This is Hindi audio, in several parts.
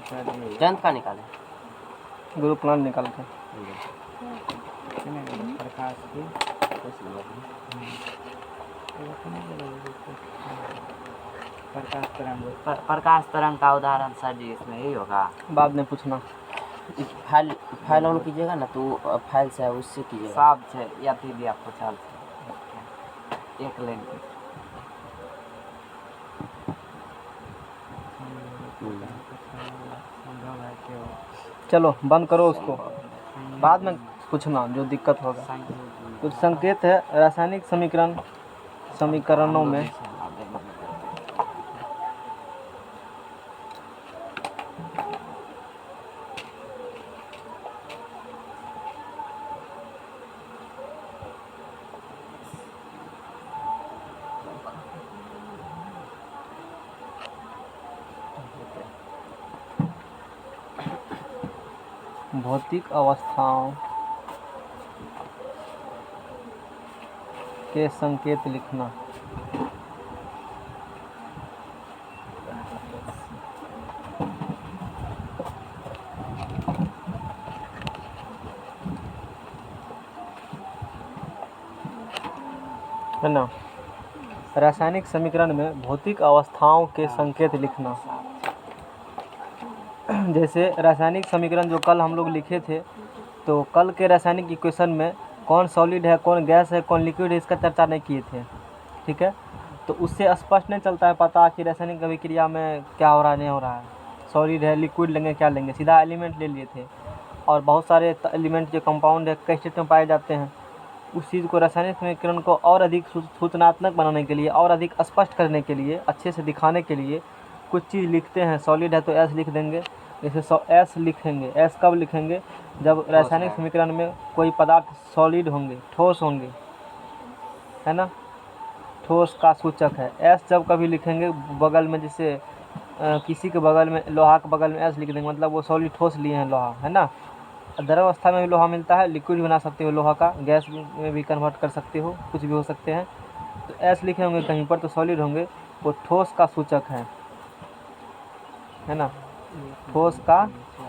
जंत का निकाले ग्रुप प्लान निकाल के प्रकाश की प्रकाश तरंग का उदाहरण सर जी इसमें यही होगा। बाद में पूछना। फाइल ऑन कीजिएगा ना तो फाइल से उससे कीजिएगा साफ से या भी आपको चाल एक लाइन चलो बंद करो उसको, बाद में पूछना जो दिक्कत होगा। कुछ संकेत है रासायनिक समीकरणों में भौतिक अवस्थाओं के संकेत लिखना। है ना, रासायनिक समीकरण में भौतिक अवस्थाओं के संकेत लिखना। जैसे रासायनिक समीकरण जो कल हम लोग लिखे थे, तो कल के रासायनिक इक्वेशन में कौन सॉलिड है, कौन गैस है, कौन लिक्विड है, इसका चर्चा नहीं किए थे। ठीक है, तो उससे स्पष्ट नहीं चलता है पता कि रासायनिक अभिक्रिया में क्या हो रहा है नहीं हो रहा है। सॉलिड है, लिक्विड लेंगे, क्या लेंगे, सीधा एलिमेंट ले लिए थे। और बहुत सारे एलिमेंट जो कंपाउंड है कई स्टेट में पाए जाते हैं। उस चीज़ को रासायनिक समीकरण को और अधिक सूचनात्मक बनाने के लिए और अधिक स्पष्ट करने के लिए, अच्छे से दिखाने के लिए कुछ चीज़ लिखते हैं। सॉलिड है तो एस लिख देंगे। जैसे एस लिखेंगे, एस कब लिखेंगे, जब रासायनिक समीकरण में कोई पदार्थ सॉलिड होंगे, ठोस होंगे, है ना, ठोस का सूचक है। एस जब कभी लिखेंगे बगल में, जैसे किसी के बगल में, लोहा के बगल में एस लिख देंगे, मतलब वो सॉलिड ठोस लिए हैं लोहा, है ना। द्रव अवस्था में भी लोहा मिलता है, लिक्विड बना सकते हो लोहा का, गैस में भी कन्वर्ट कर सकते हो, कुछ भी हो सकते हैं। तो एस लिखे होंगे कहीं पर तो सॉलिड होंगे, वो ठोस का सूचक है ना, ठोस का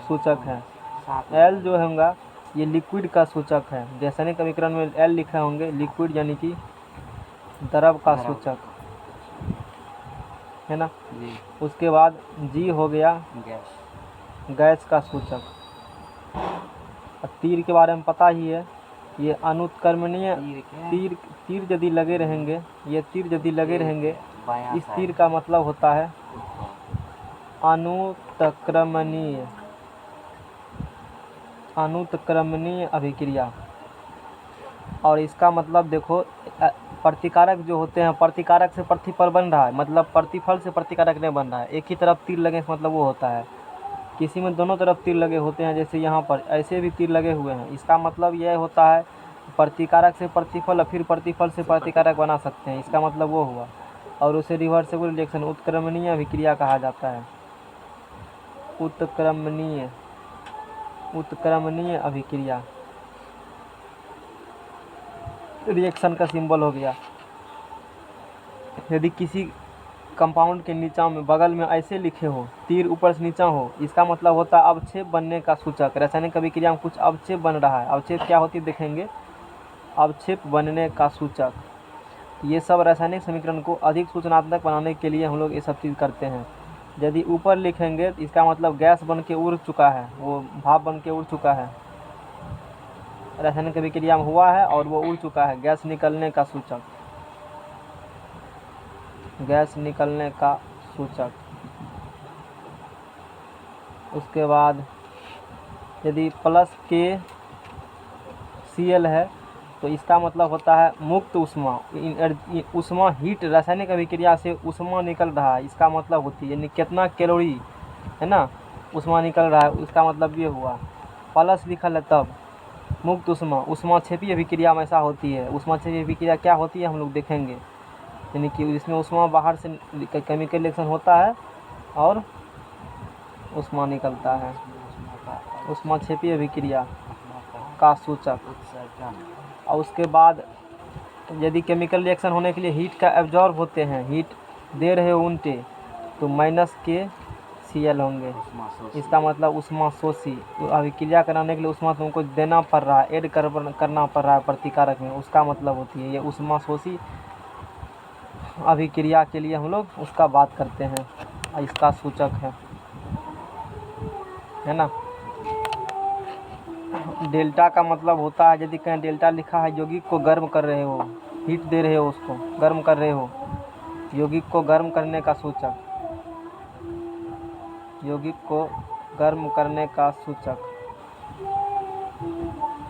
सूचक है। एल जो होगा ये लिक्विड का सूचक है। रासायनिक समीकरण में एल लिखे होंगे, लिक्विड यानी कि द्रव का सूचक, है ना। उसके बाद जी हो गया गैस का सूचक। तीर के बारे में पता ही है, ये अनुत्क्रमणीय तीर यदि लगे रहेंगे, ये तीर यदि लगे रहेंगे, इस तीर का मतलब होता है अनुत्क्रमणीय अभिक्रिया। और इसका मतलब देखो, प्रतिकारक जो होते हैं, प्रतिकारक से प्रतिफल बन रहा है, मतलब प्रतिफल से प्रतिकारक नहीं बन रहा है। एक ही तरफ तीर लगे मतलब वो होता है। किसी में दोनों तरफ तीर लगे होते हैं, जैसे यहाँ पर ऐसे भी तीर लगे हुए हैं, इसका मतलब यह होता है प्रतिकारक से प्रतिफल, फिर प्रतिफल से प्रतिकारक बना सकते हैं, इसका मतलब वो हुआ। और उसे रिवर्सिबल रिएक्शन, उत्क्रमणीय अभिक्रिया कहा जाता है। उत्क्रमणीय अभिक्रिया रिएक्शन का सिंबल हो गया। यदि किसी कंपाउंड के नीचा में बगल में ऐसे लिखे हो, तीर ऊपर से नीचा हो, इसका मतलब होता है अवक्षेप बनने का सूचक। रासायनिक अभिक्रिया में कुछ अवक्षेप बन रहा है। अवक्षेप क्या होती है देखेंगे, अवक्षेप बनने का सूचक। ये सब रासायनिक समीकरण को अधिक सूचनात्मक बनाने के लिए हम लोग ये सब चीज़ करते हैं। यदि ऊपर लिखेंगे तो इसका मतलब गैस बन के उड़ चुका है, वो भाप बन के उड़ चुका है, रासायनिक अभिक्रिया में हुआ है और वो उड़ चुका है, गैस निकलने का सूचक, गैस निकलने का सूचक। उसके बाद यदि प्लस के Cl है तो इसका मतलब होता है मुक्त उष्मा, उष्मा हीट, रासायनिक अभिक्रिया से उष्मा निकल रहा है, इसका मतलब होती है, यानी कितना कैलोरी, है ना, उष्मा निकल रहा है, इसका मतलब ये हुआ। प्लस लिखल है तब मुक्त उष्मा, उष्माक्षेपी अभिक्रिया में ऐसा होती है। उष्माक्षेपी अभिक्रिया क्या होती है हम लोग देखेंगे, यानी कि इसमें उष्मा बाहर से केमिकल रिएक्शन होता है और उष्मा निकलता है, उष्माक्षेपी अभिक्रिया का सूचक। और उसके बाद यदि केमिकल रिएक्शन होने के लिए हीट का एब्जॉर्ब होते हैं, हीट दे रहे हो उनटे, तो माइनस के Cl होंगे। उष्मा शोषी। इसका मतलब उष्मा शोषी। तो अभिक्रिया कराने के लिए उष्मा तुमको देना पड़ रहा है, ऐड करना पड़ रहा है प्रतिकारक में, उसका मतलब होती है ये उष्मा शोषी अभिक्रिया के लिए हम लोग उसका बात करते हैं, इसका सूचक है ना। डेल्टा का मतलब होता है, यदि कहीं डेल्टा लिखा है यौगिक को गर्म कर रहे हो, हीट दे रहे हो, उसको गर्म कर रहे हो, यौगिक को गर्म करने का सूचक, यौगिक को गर्म करने का सूचक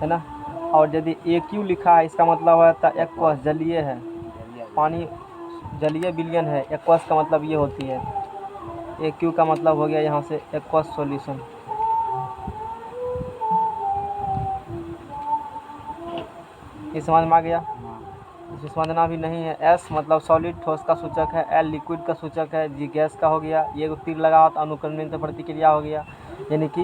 है ना। और यदि AQ लिखा है इसका मतलब होता है एक्वस, जलीय है, पानी जलीय विलयन है। एक्वस का मतलब ये होती है, AQ का मतलब हो गया यहाँ से एक्वस सॉल्यूशन। ये समझ में आ गया। इसे समझना भी नहीं है। S मतलब सॉलिड ठोस का सूचक है, L लिक्विड का सूचक है, G गैस का हो गया, ये तीर लगा हुआ तो अनुक्रमण प्रतिक्रिया हो गया, यानी कि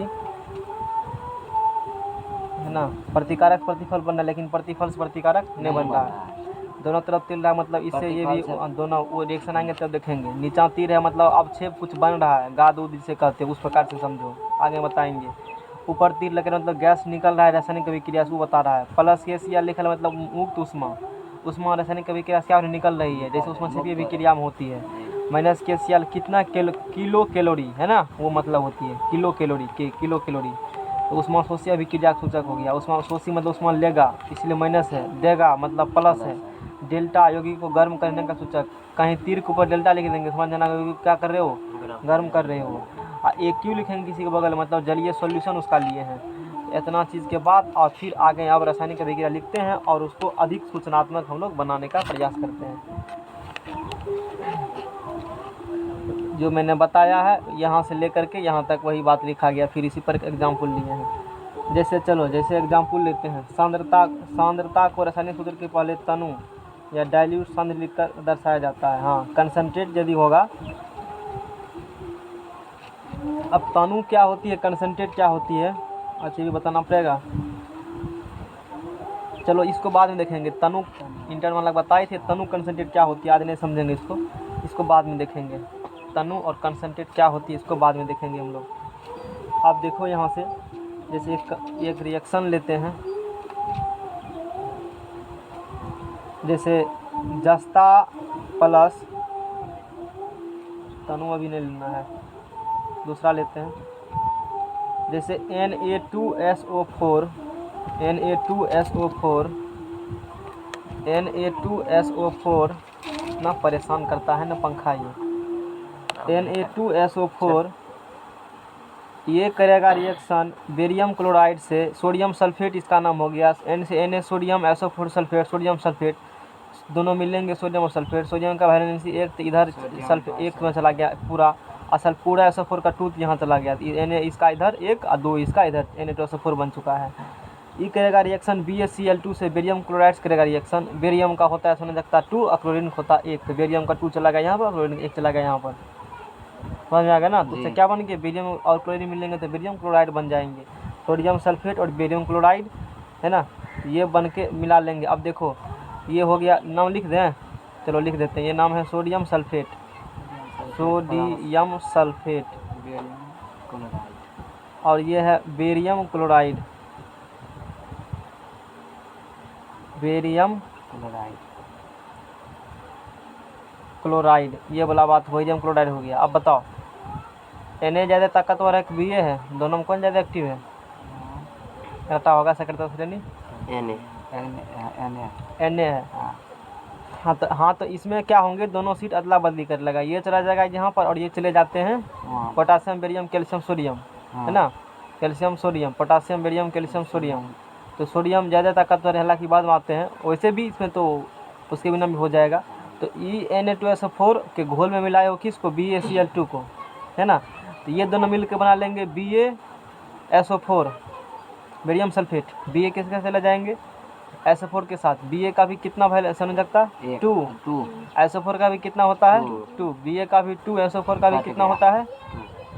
है ना। प्रतिकारक प्रतिफल बन रहा है लेकिन प्रतिफल से प्रतिकारक नहीं बन रहा है। दोनों तरफ तीर लगा मतलब इससे ये भी दोनों वो रिएक्शन आएंगे तब देखेंगे। नीचा तीर है मतलब अवक्षेप कुछ बन रहा है, गाद उद जिसे कहते हैं, उस प्रकार से समझो, आगे बताएंगे। ऊपर तीर लगे मतलब गैस निकल रहा है रासायनिक अभिक्रिया से, वो बता रहा है। प्लस के Cl लिखा है मतलब मुक्त उष्मा, उष्मा रासायनिक अभिक्रिया से क्या निकल रही है, जैसे उष्मा से भी अभिक्रिया में होती है। माइनस के Cl कितना किलो कैलोरी है ना, वो मतलब होती है किलो कैलोरी के किलो कैलोरी। तो उष्मा शोषी अभिक्रिया का सूचक हो गया। उष्मा शोषी मतलब उष्मा लेगा इसलिए माइनस है, देगा मतलब प्लस है। डेल्टा यौगिक को गर्म करने का सूचक, कहीं तीर के ऊपर डेल्टा लिख देंगे, समझ जाना क्या कर रहे हो, गर्म कर रहे हो। AQ लिखेंगे किसी के बगल मतलब जलीय सॉल्यूशन उसका लिए हैं। इतना चीज़ के बाद और फिर आगे अब रासायनिक अभिक्रिया लिखते हैं और उसको अधिक सूचनात्मक हम लोग बनाने का प्रयास करते हैं। जो मैंने बताया है यहाँ से लेकर के यहाँ तक वही बात लिखा गया, फिर इसी पर एग्जाम्पल लिए हैं। जैसे चलो जैसे एग्जाम्पल लेते हैं, सांद्रता को रासायनिक सूत्र के पहले तनु या डाइल्यूट सांद्र लिखकर दर्शाया जाता है। हाँ, कंसंट्रेट यदि होगा, अब तनु क्या होती है, कंसंट्रेट क्या होती है, अच्छा ये बताना पड़ेगा। चलो इसको बाद में देखेंगे। तनु इंटर वाला बताए थे, तनु कंसंट्रेट क्या होती है आज नहीं समझेंगे इसको बाद में देखेंगे। तनु और कंसंट्रेट क्या होती है इसको बाद में देखेंगे हम लोग। आप देखो यहाँ से जैसे एक रिएक्शन लेते हैं, जैसे जस्ता प्लस, तनु अभी नहीं लेना है, दूसरा लेते हैं। जैसे Na2SO4 ना परेशान करता है ना पंखा ये। Na2SO4 ये करेगा रिएक्शन बेरियम क्लोराइड से सोडियम सल्फेट, इसका नाम हो गया। N से Na sodium, SO4 sulphate, sodium sulphate, दोनों मिलेंगे सोडियम और सल्फेट। सोडियम का वैलेंसी 1 तो इधर सल्फेट 1 में चला गया पूरा, असल पूरा SO4 का 2 यहाँ चला गया, Na इसका इधर 1 और 2 इसका इधर, Na2SO4 बन चुका है। ये करेगा रिएक्शन BaCl2 से बेरियम क्लोराइड करेगा रिएक्शन। बेरियम का होता है सोने लगता 2 और क्लोरीन होता 1, तो बेरियम का 2 चला गया यहाँ पर, क्लोरीन 1 चला गया यहाँ पर, समझ में आ गया ना। तो उससे क्या बन गया, बेरियम और क्लोरीन मिलेंगे तो बेरियम क्लोराइड बन जाएंगे। सोडियम सल्फेट और बेरियम क्लोराइड है ना, ये बन के मिला लेंगे। अब देखो ये हो गया, नाम लिख दें, चलो लिख देते हैं। ये नाम है सोडियम सल्फेट, सोडियम सल्फेट, और ये है बेरियम क्लोराइड, बेरियम क्लोराइड, ये वाला बात बेरियम क्लोराइड हो गया। अब बताओ Na ज़्यादा ताकतवर है कि Ba है, दोनों में कौन ज़्यादा एक्टिव है, पता होगा सेक्रेटरी श्रेणी, Na है। हाँ तो इसमें क्या होंगे, दोनों सीट अदला बदली कर लगा, ये चला जाएगा यहाँ पर और ये चले जाते हैं पोटासियम बेरियम कैल्शियम सोडियम, है ना, calcium sodium, potassium barium calcium sodium. तो सोडियम ज़्यादा ताकतवर है, हालांकि बाद में आते हैं, वैसे भी इसमें तो उसके बिना भी हो जाएगा। तो Na2SO4 के घोल में मिलाए हो किसको, BaCl2 को, है ना। तो ये दोनों मिल के बना लेंगे BaSO4 बेरियम सल्फेट। Ba किसके चले जाएंगे, SO4 के साथ। Ba का भी कितना वैल्यू समझ सकता, 2। SO4 का भी कितना होता है, 2। Ba का भी 2, SO4 का भी कितना होता है,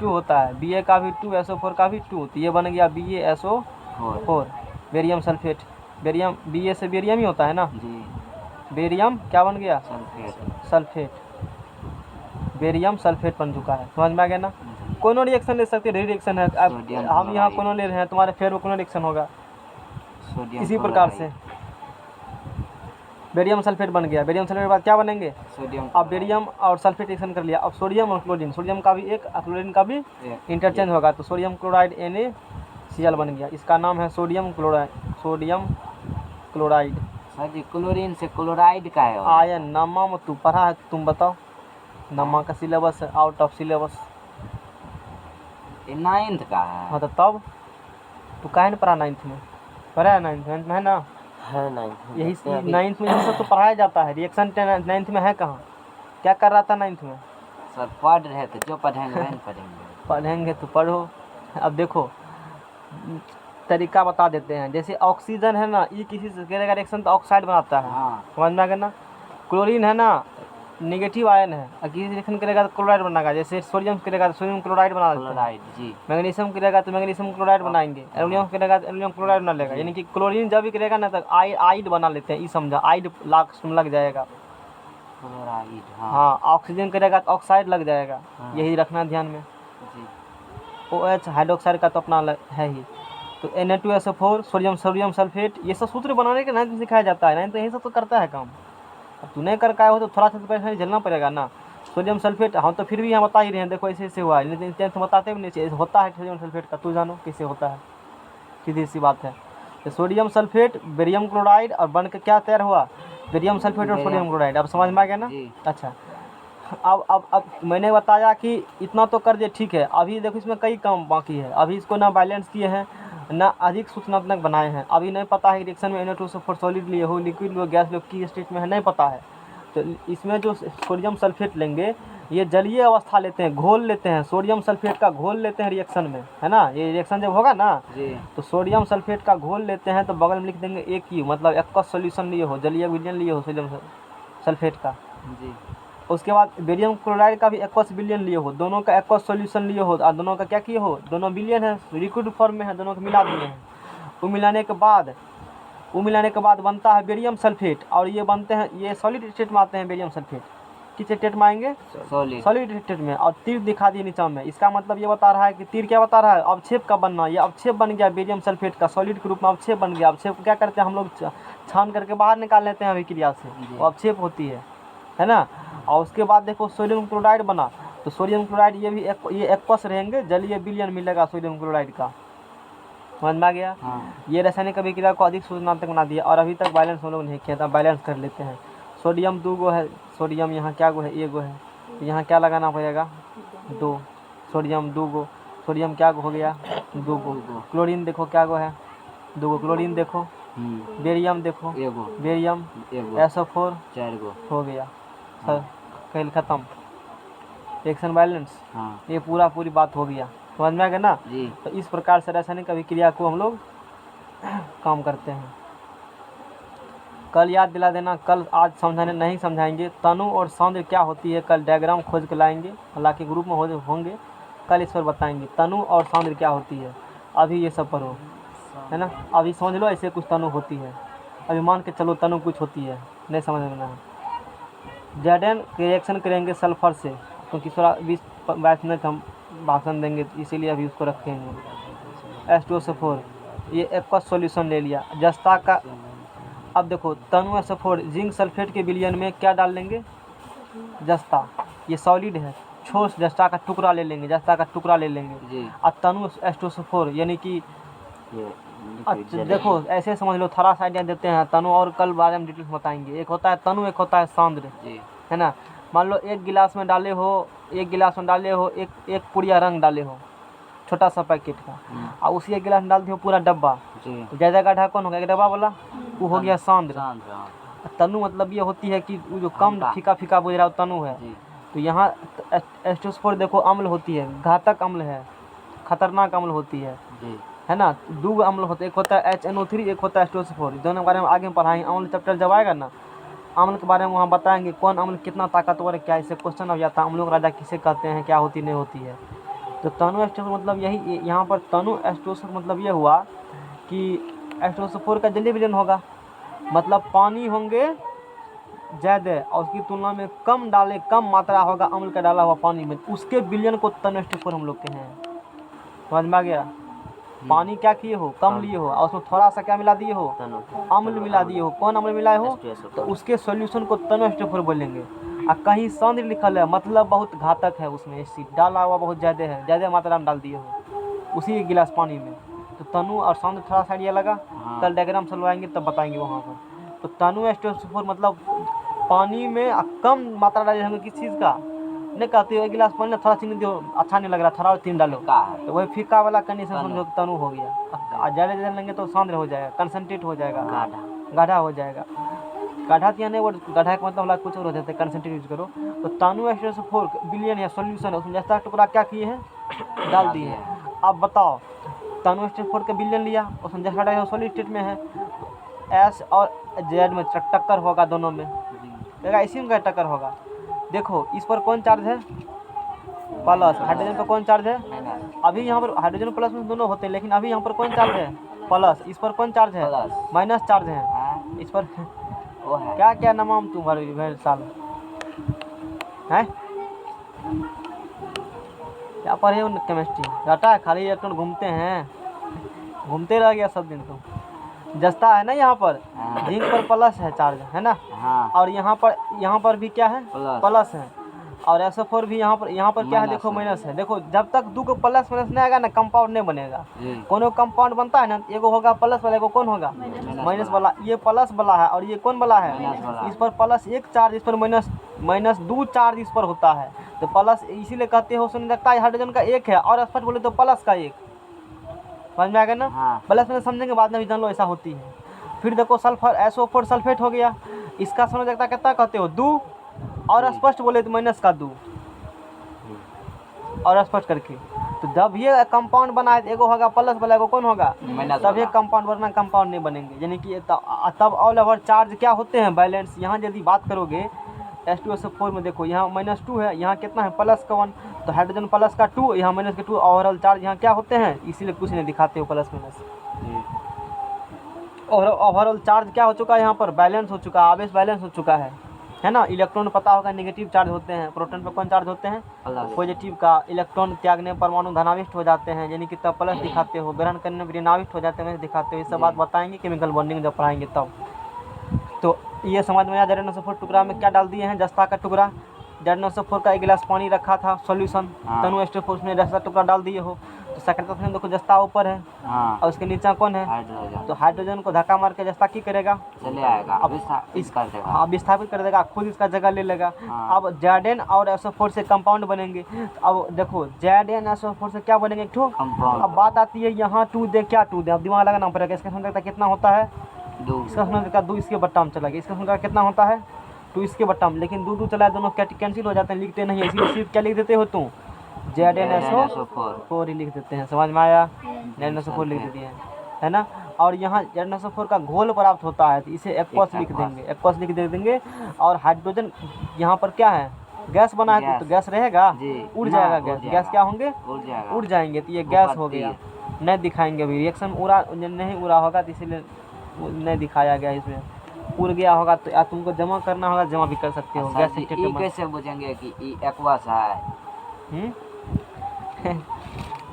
2 होता है। Ba का भी 2, SO4 का भी 2, तो ये बन गया BaSO4 barium sulphate. Barium Ba से बेरियम ही होता है ना, बेरियम क्या बन गया, सल्फेट, बेरियम सल्फेट बन चुका है, समझ में आ गया ना। कोनो रिएक्शन ले सकते हैं, रिएक्शन है। अब सोडियम हम यहाँ क्लोराइड। कोनो ले रहे हैं, तुम्हारे फेयर में कोनो रिएक्शन होगा। सोडियम इसी प्रकार से क्लोराइड, बेरियम सल्फेट बन गया। बेरियम सल्फेट के बाद क्या बनेंगे? सोडियम अब क्लोराइड, बेरियम और सल्फेट रिएक्शन कर लिया। अब सोडियम और क्लोरीन, सोडियम का भी एक और क्लोरीन का भी एक- इंटरचेंज होगा, तो सोडियम क्लोराइड NaCl बन गया। इसका नाम है sodium chloride. Sodium chloride sir जी क्लोरीन से क्लोराइड का है। आयन। नमा में तू पढ़ा है, तुम बताओ। नमा का सिलेबस है आउट ऑफ सिलेबस। ये 9th का है। हाँ तो तब तू काहे नहीं पढ़ा 9th में? पढ़ा है 9th में है ना? है 9th यही 9th में यही सब तो पढ़ाया जाता है। रिएक्शन 9th में है कहाँ? क्या कर रहा था 9th में? सर पढ़ रहे थे, जो पढ़ेंगे वही पढ़ेंगे। पढ़ेंगे तो पढ़ो। अब देखो तरीका बता देते हैं। जैसे ऑक्सीजन है ना, ये किसी से करेगा रिएक्शन तो ऑक्साइड बनाता है, हाँ समझ में आ गया ना। क्लोरीन है ना, नेगेटिव आयन है, और किसी रिएक्शन करेगा तो क्लोराइड बनाएगा। जैसे सोडियम करेगा तो सोडियम क्लोराइड बना देते हैं। क्लोराइड जी। मैग्नीशियम करेगा तो मैग्नीशियम क्लोराइड बनाएंगे। एल्युमिनियम करेगा तो एल्युमिनियम क्लोराइड बना लेगा। यानी कि क्लोरीन जब भी करेगा ना तो आइड बना लेते हैं, ये समझा। आइड लग जाएगा। क्लोराइड हाँ हाँ, ऑक्सीजन करेगा तो ऑक्साइड लग जाएगा। हाँ। यही रखना ध्यान में। जी। OH हाइड्रोक्साइड का तो अपना है ही। तो Na2SO4 सोडियम सल्फेट, ये सब सूत्र बनाने के 9th में सिखाया जाता है। 9th तो यही सब तो करता है काम। अब तू नहीं कर पाए हो तो थोड़ा सा तो परेशानी झेलना पड़ेगा ना। सोडियम सल्फेट हम तो फिर भी यहाँ बता ही रहे हैं, देखो ऐसे ऐसे हुआ है। लेकिन 10th बताते भी नहीं चाहिए, होता है सोडियम सल्फेट का, तू जानो कैसे होता है, सीधी सी बात है। तो सोडियम सल्फेट बेरियम क्लोराइड और बन के क्या तैयार हुआ? बेरियम सल्फेट और सोडियम क्लोराइड। अब समझ में आ गया ना? जी। अच्छा, अब मैंने बताया कि इतना तो कर दिए, ठीक है। अभी देखो इसमें कई काम बाकी है। अभी इसको ना बैलेंस किए हैं ना अधिक सूचनात्मक बनाए हैं। अभी नहीं पता है रिएक्शन में Na2SO4 सॉलिड लिए हो, लिक्विड लो, गैस लो, की स्टेट में है, नहीं पता है। तो इसमें जो सोडियम सल्फेट लेंगे, ये जलीय अवस्था लेते हैं, घोल लेते हैं। सोडियम सल्फेट का घोल लेते हैं रिएक्शन में, है ना। ये रिएक्शन जब होगा ना जी। तो सोडियम सल्फेट का घोल लेते हैं, तो बगल में लिख देंगे AQ, मतलब एक्वस सॉल्यूशन लिए हो, जलीय विलयन लिए हो सोडियम सल्फेट का। जी। उसके बाद बेरियम क्लोराइड का भी एक्वस विलयन लिए हो, दोनों का एक्वस सॉल्यूशन लिए हो, और दोनों का क्या किए हो, दोनों विलयन है, लिक्विड फॉर्म में है, दोनों को मिला दिए हैं। वो मिलाने के बाद बनता है बेरियम सल्फेट, और ये बनते हैं, ये सॉलिड स्टेट में आते हैं। बेरियम सल्फेट किस स्टेट में आएंगे? सॉलिड। सॉलिड स्टेट में। और तीर दिखा दिए नीचा में। इसका मतलब ये बता रहा है कि तीर क्या बता रहा है? अवक्षेप का बनना। ये अवक्षेप बन गया बेरियम सल्फेट का, सॉलिड के रूप में अवक्षेप बन गया। अवक्षेप को क्या करते हैं हम लोग? छान करके बाहर निकाल लेते हैं अभिक्रिया से, वो अवक्षेप होती है ना। और उसके बाद देखो सोडियम क्लोराइड बना, तो सोडियम क्लोराइड ये भी ये एक्वस रहेंगे, जलीय विलयन मिलेगा सोडियम क्लोराइड का, समझ में आ गया। हाँ। ये रासायनिक अभिक्रिया को अधिक सूचनात्मक बना दिया। और अभी तक बैलेंस हम लोग नहीं किया था, बैलेंस कर लेते हैं। सोडियम 2 गो है, सोडियम यहाँ क्या गो है? 1 गो है, तो यहाँ क्या लगाना पड़ेगा? 2। सोडियम 2 गो, सोडियम क्या गो हो गया? 2 गो। क्लोरीन देखो क्या गो है? 2 गो। क्लोरीन देखो, बेरियम देखो, एगो। बेरियम एगो। SO4 4 गो। हो गया। सर खेल खत्म, रिएक्शन बैलेंस। हाँ ये पूरी बात हो गया, समझ में आ गया ना। जी। तो इस प्रकार से रासायनिक अभिक्रिया को हम लोग काम करते हैं। कल याद दिला देना, कल आज समझाने नहीं समझाएंगे। तनु और सौंदर्य क्या होती है, कल डायग्राम खोज के लाएंगे, हालांकि ग्रुप में होंगे, कल इस पर बताएंगे तनु और सौंदर्य क्या होती है। अभी ये सब पढ़ो, है ना। अभी समझ लो ऐसे कुछ तनु होती है, अभी मान के चलो तनु कुछ होती है, नहीं समझ में है। Zn रिएक्शन करेंगे सल्फर से, क्योंकि थोड़ा 20-22 मिनट हम भाषण देंगे, इसीलिए अभी उसको रखेंगे। H2SO4 ये एक्वस सॉल्यूशन ले लिया। जस्ता का, अब देखो तनु SO4 जिंक सल्फेट के विलयन में क्या डाल लेंगे? जस्ता। ये सॉलिड है, ठोस जस्ता का टुकड़ा ले लेंगे, जस्ता का टुकड़ा ले लेंगे। जी। और तनु H2SO4 यानी कि ये अच्छा देखो ऐसे समझ लो, थोड़ा सा आइडिया देते हैं। तनु और कल बारे में डिटेल्स बताएंगे। एक होता है तनु, एक होता है सौंदर्य, जी। है ना। मान लो एक गिलास में डाले हो, एक पुड़िया रंग डाले हो, छोटा सा पैकेट का, और उसी एक गिलास में डाल दियो पूरा डब्बा, जी। तो ज़्यादा का ढक्कन हो गया, एक डब्बा वाला, वो हो गया सौंदर्य। शांत। तनु मतलब ये होती है कि वो जो कम हल्का। फीका फीका बुझ रहा है, तनु है। जी। तो यहाँ H2SO4 देखो अम्ल होती है, घातक अम्ल है, खतरनाक अम्ल होती है ना। 2 अम्ल होते हैं, एक होता है HNO3, एक होता है H2SO4। दोनों के बारे में आगे में पढ़ाएंगे, अम्ल चैप्टर जब आएगा ना, अम्ल के बारे में वहाँ बताएंगे कौन अम्ल कितना ताकतवर है, क्या। इससे क्वेश्चन अब जाता है अम्लों का राजा किसे कहते हैं, क्या होती नहीं होती है। तो तनु H2SO4 मतलब यही, यहाँ पर तनु H2SO4 मतलब ये हुआ कि H2SO4 का जलीय विलयन होगा, मतलब पानी होंगे ज़्यादा और उसकी तुलना में कम डाले, कम मात्रा होगा अम्ल का डाला हुआ पानी में, उसके विलयन को तनु एस्टर हम लोग के हैं। समझ में आ गया? पानी क्या किए हो, कम लिए हो और उसमें थोड़ा सा क्या मिला दिए हो, अम्ल मिला दिए हो। कौन अम्ल मिलाए हो? तो उसके सॉल्यूशन को तनु एस्टर बोलेंगे। और कहीं सौंद्र लिखल है मतलब बहुत घातक है, उसमें एसिड डाला हुआ बहुत ज़्यादा है, ज़्यादा मात्रा में डाल दिए हो उसी गिलास पानी में। तो तनु और सौंद्र थोड़ा सा आइडिया लगा। कल डायग्राम चलवाएंगे तब बताएंगे वहाँ पर। तो तनु एस्टर मतलब पानी में कम मात्रा डाले हमें किस चीज़ का, नहीं कहते हो एक गिलास पानी थोड़ा चीनी दो, अच्छा नहीं लग रहा, थोड़ा और 3 डालो, तो वही फीका वाला कंडीशन समझो तनु हो गया। ज़्यादा लेंगे तो सौंद्र हो जाएगा, कंसनट्रेट हो जाएगा, गाढ़ा हो जाएगा। गाढ़ा तो नहीं, वो गाढ़ा का मतलब वाला कुछ और हो जाता है, कंसनट्रेट यूज करो। तो तनु एस्टर विलयन या सॉल्यूशन है, उसमें जैसा टुकड़ा क्या किए हैं, डाल दिए हैं। अब बताओ तनु एस्टर का विलयन लिया, उसमें जैसा डाला सॉलिड स्टेट में है, एस और जेड में टक्कर होगा दोनों में, इसी में टक्कर होगा। देखो इस पर कौन चार्ज है, प्लस। हाइड्रोजन पर कौन चार्ज है, अभी यहाँ पर हाइड्रोजन प्लस में दोनों होते हैं, लेकिन अभी यहाँ पर कौन चार्ज है, प्लस। इस पर कौन चार्ज है, माइनस चार्ज है। इस पर क्या क्या नाम तुम्हारे साल है, क्या पढ़े हो केमिस्ट्री, डाटा है खाली, इलेक्ट्रॉन घूमते हैं, घूमते रह गया सब दिन। तो जस्ता है ना, यहाँ पर जिंक पर प्लस है चार्ज, है ना। और यहाँ पर भी क्या है, प्लस है। और SO4 भी यहाँ पर क्या है, देखो माइनस है। देखो जब तक दो को प्लस माइनस नहीं आएगा ना, कंपाउंड नहीं बनेगा। कोनो कंपाउंड बनता है ना, एगो होगा प्लस वाला, एगो कौन होगा, माइनस वाला। ये प्लस वाला है और ये कौन वाला है, इस पर प्लस एक चार्ज, इस पर माइनस 2 चार्ज इस पर होता है। तो प्लस इसीलिए कहते हो, सुन लगता है हाइड्रोजन का एक है, और स्पष्ट बोले तो प्लस का एक। समझ में आ गया ना। प्लस में समझेंगे बाद में भी, जान लो ऐसा होती है। फिर देखो सल्फर, SO4 सल्फेट हो गया, इसका समझ लगता कितना कहते हो, 2, और स्पष्ट बोले तो माइनस का 2, और स्पष्ट करके। तो जब ये कंपाउंड बनाए, एगो होगा प्लस वाला, एगो कौन होगा, तब ये कंपाउंड, वरना कंपाउंड नहीं बनेंगे। यानी कि तब ऑल ओवर चार्ज क्या होते हैं, बैलेंस। यहाँ यदि बात करोगे H2SO4 में, देखो यहाँ -2 है, यहाँ कितना है, प्लस का 1, तो हाइड्रोजन प्लस का 2, यहाँ माइनस का 2, ओवरऑल चार्ज यहाँ क्या होते हैं, इसीलिए कुछ नहीं दिखाते हो प्लस माइनस। और ओवरऑल चार्ज क्या हो चुका है, यहाँ पर बैलेंस हो चुका है, आवेश बैलेंस हो चुका है ना। इलेक्ट्रॉन पता होगा नेगेटिव चार्ज होते हैं, प्रोटॉन पर कौन चार्ज होते हैं, पॉजिटिव का। इलेक्ट्रॉन त्यागने परमाणु धनाविष्ट हो जाते हैं, यानी कि तब प्लस दिखाते हो, ग्रहण करने में ऋणाविष्ट हो जाते हैं, दिखाते हो। ये सब बात बताएंगे केमिकल बॉन्डिंग जब पढ़ाएंगे तब। तो ये समझ में आया। ZnSO4 टुकड़ा में क्या डाल दिए हैं, जस्ता का टुकड़ा। ZnSO4 का एक गिलास पानी रखा था सॉल्यूशन, तनु एस्टर उसमें जस्ता टुकड़ा डाल दिए हो। तो सेकेंड देखो जस्ता ऊपर है, और उसके नीचे कौन है, तो हाइड्रोजन को धक्का मार के जस्ता की करेगा, चले आएगा, अब विस्थापित कर देगा, खुद इसका जगह ले लेगा। अब Zn और SO4 से कंपाउंड बनेंगे। अब देखो ZnSO4 से क्या बनेंगे, एक ठो। अब बात आती है यहाँ 2 दे, क्या 2 दे, अब दिमाग लगाना पड़ेगा। इसका समझ कितना होता है, 2, इसका समझ 2 इसके बट्टा में चला गया, इसका समझ कितना होता है, 2 इसके बट्टा में। लेकिन 2 चला, दोनों कैंसिल हो जाते हैं, लिखते नहीं है, इसीलिए सिर्फ क्या लिख देते हो तुम, ZnSO4 ही लिख देते हैं। समझ में आया, ZnSO4 लिख देते हैं, है ना। और यहाँ ZnSO4 का घोल प्राप्त होता है, तो इसे एक्वस लिख देंगे, एक्वस लिख दे देंगे। और हाइड्रोजन यहाँ पर क्या है, गैस बना है, तो गैस रहेगा, उड़ जाएगा गैस, गैस क्या होंगे, उड़ जाएंगे। तो ये गैस हो गया, नहीं दिखाएंगे अभी, रिएक्शन नहीं उड़ा होगा, तो इसीलिए नहीं दिखाया गया। इसमें उड़ गया होगा तो या तुमको जमा करना होगा, जमा भी कर सकते हो। गैस कैसे बुझेंगे कि एक्वस है,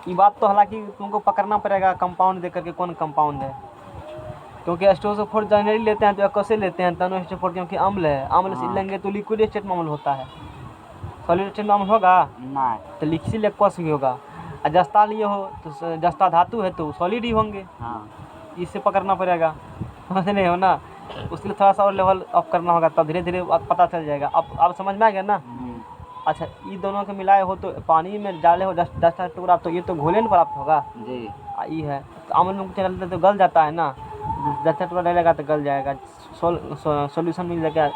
ये बात तो हालांकि तुमको पकड़ना पड़ेगा कंपाउंड देख करके, कौन कंपाउंड है। क्योंकि H2SO4 जनरली लेते हैं तो कैसे लेते हैं, तनु H2SO4 क्योंकि अम्ल है, अम्ल से लेंगे तो लिक्विड स्टेट में अम्ल होता है, सॉलिड स्टेट में अम्ल होगा नहीं, तो लिक्विड एक्वस भी होगा। और जस्ता लिए हो तो जस्ता धातु है तो सॉलिड ही होंगे, इससे पकड़ना पड़ेगा, समझ नहीं हो ना। उसके लिए थोड़ा सा और लेवल अप करना होगा, तब धीरे धीरे पता चल जाएगा। अब समझ में आ गया ना। अच्छा, ये दोनों के मिलाए हो तो पानी में डाले हो 10 टुकड़ा, तो ये तो घोलन प्राप्त होगा जी। ये है तो अम्ल में डालते तो गल जाता है ना, 10 टुकड़ा डालेगा तो गल जाएगा, सॉल्यूशन मिल जाएगा,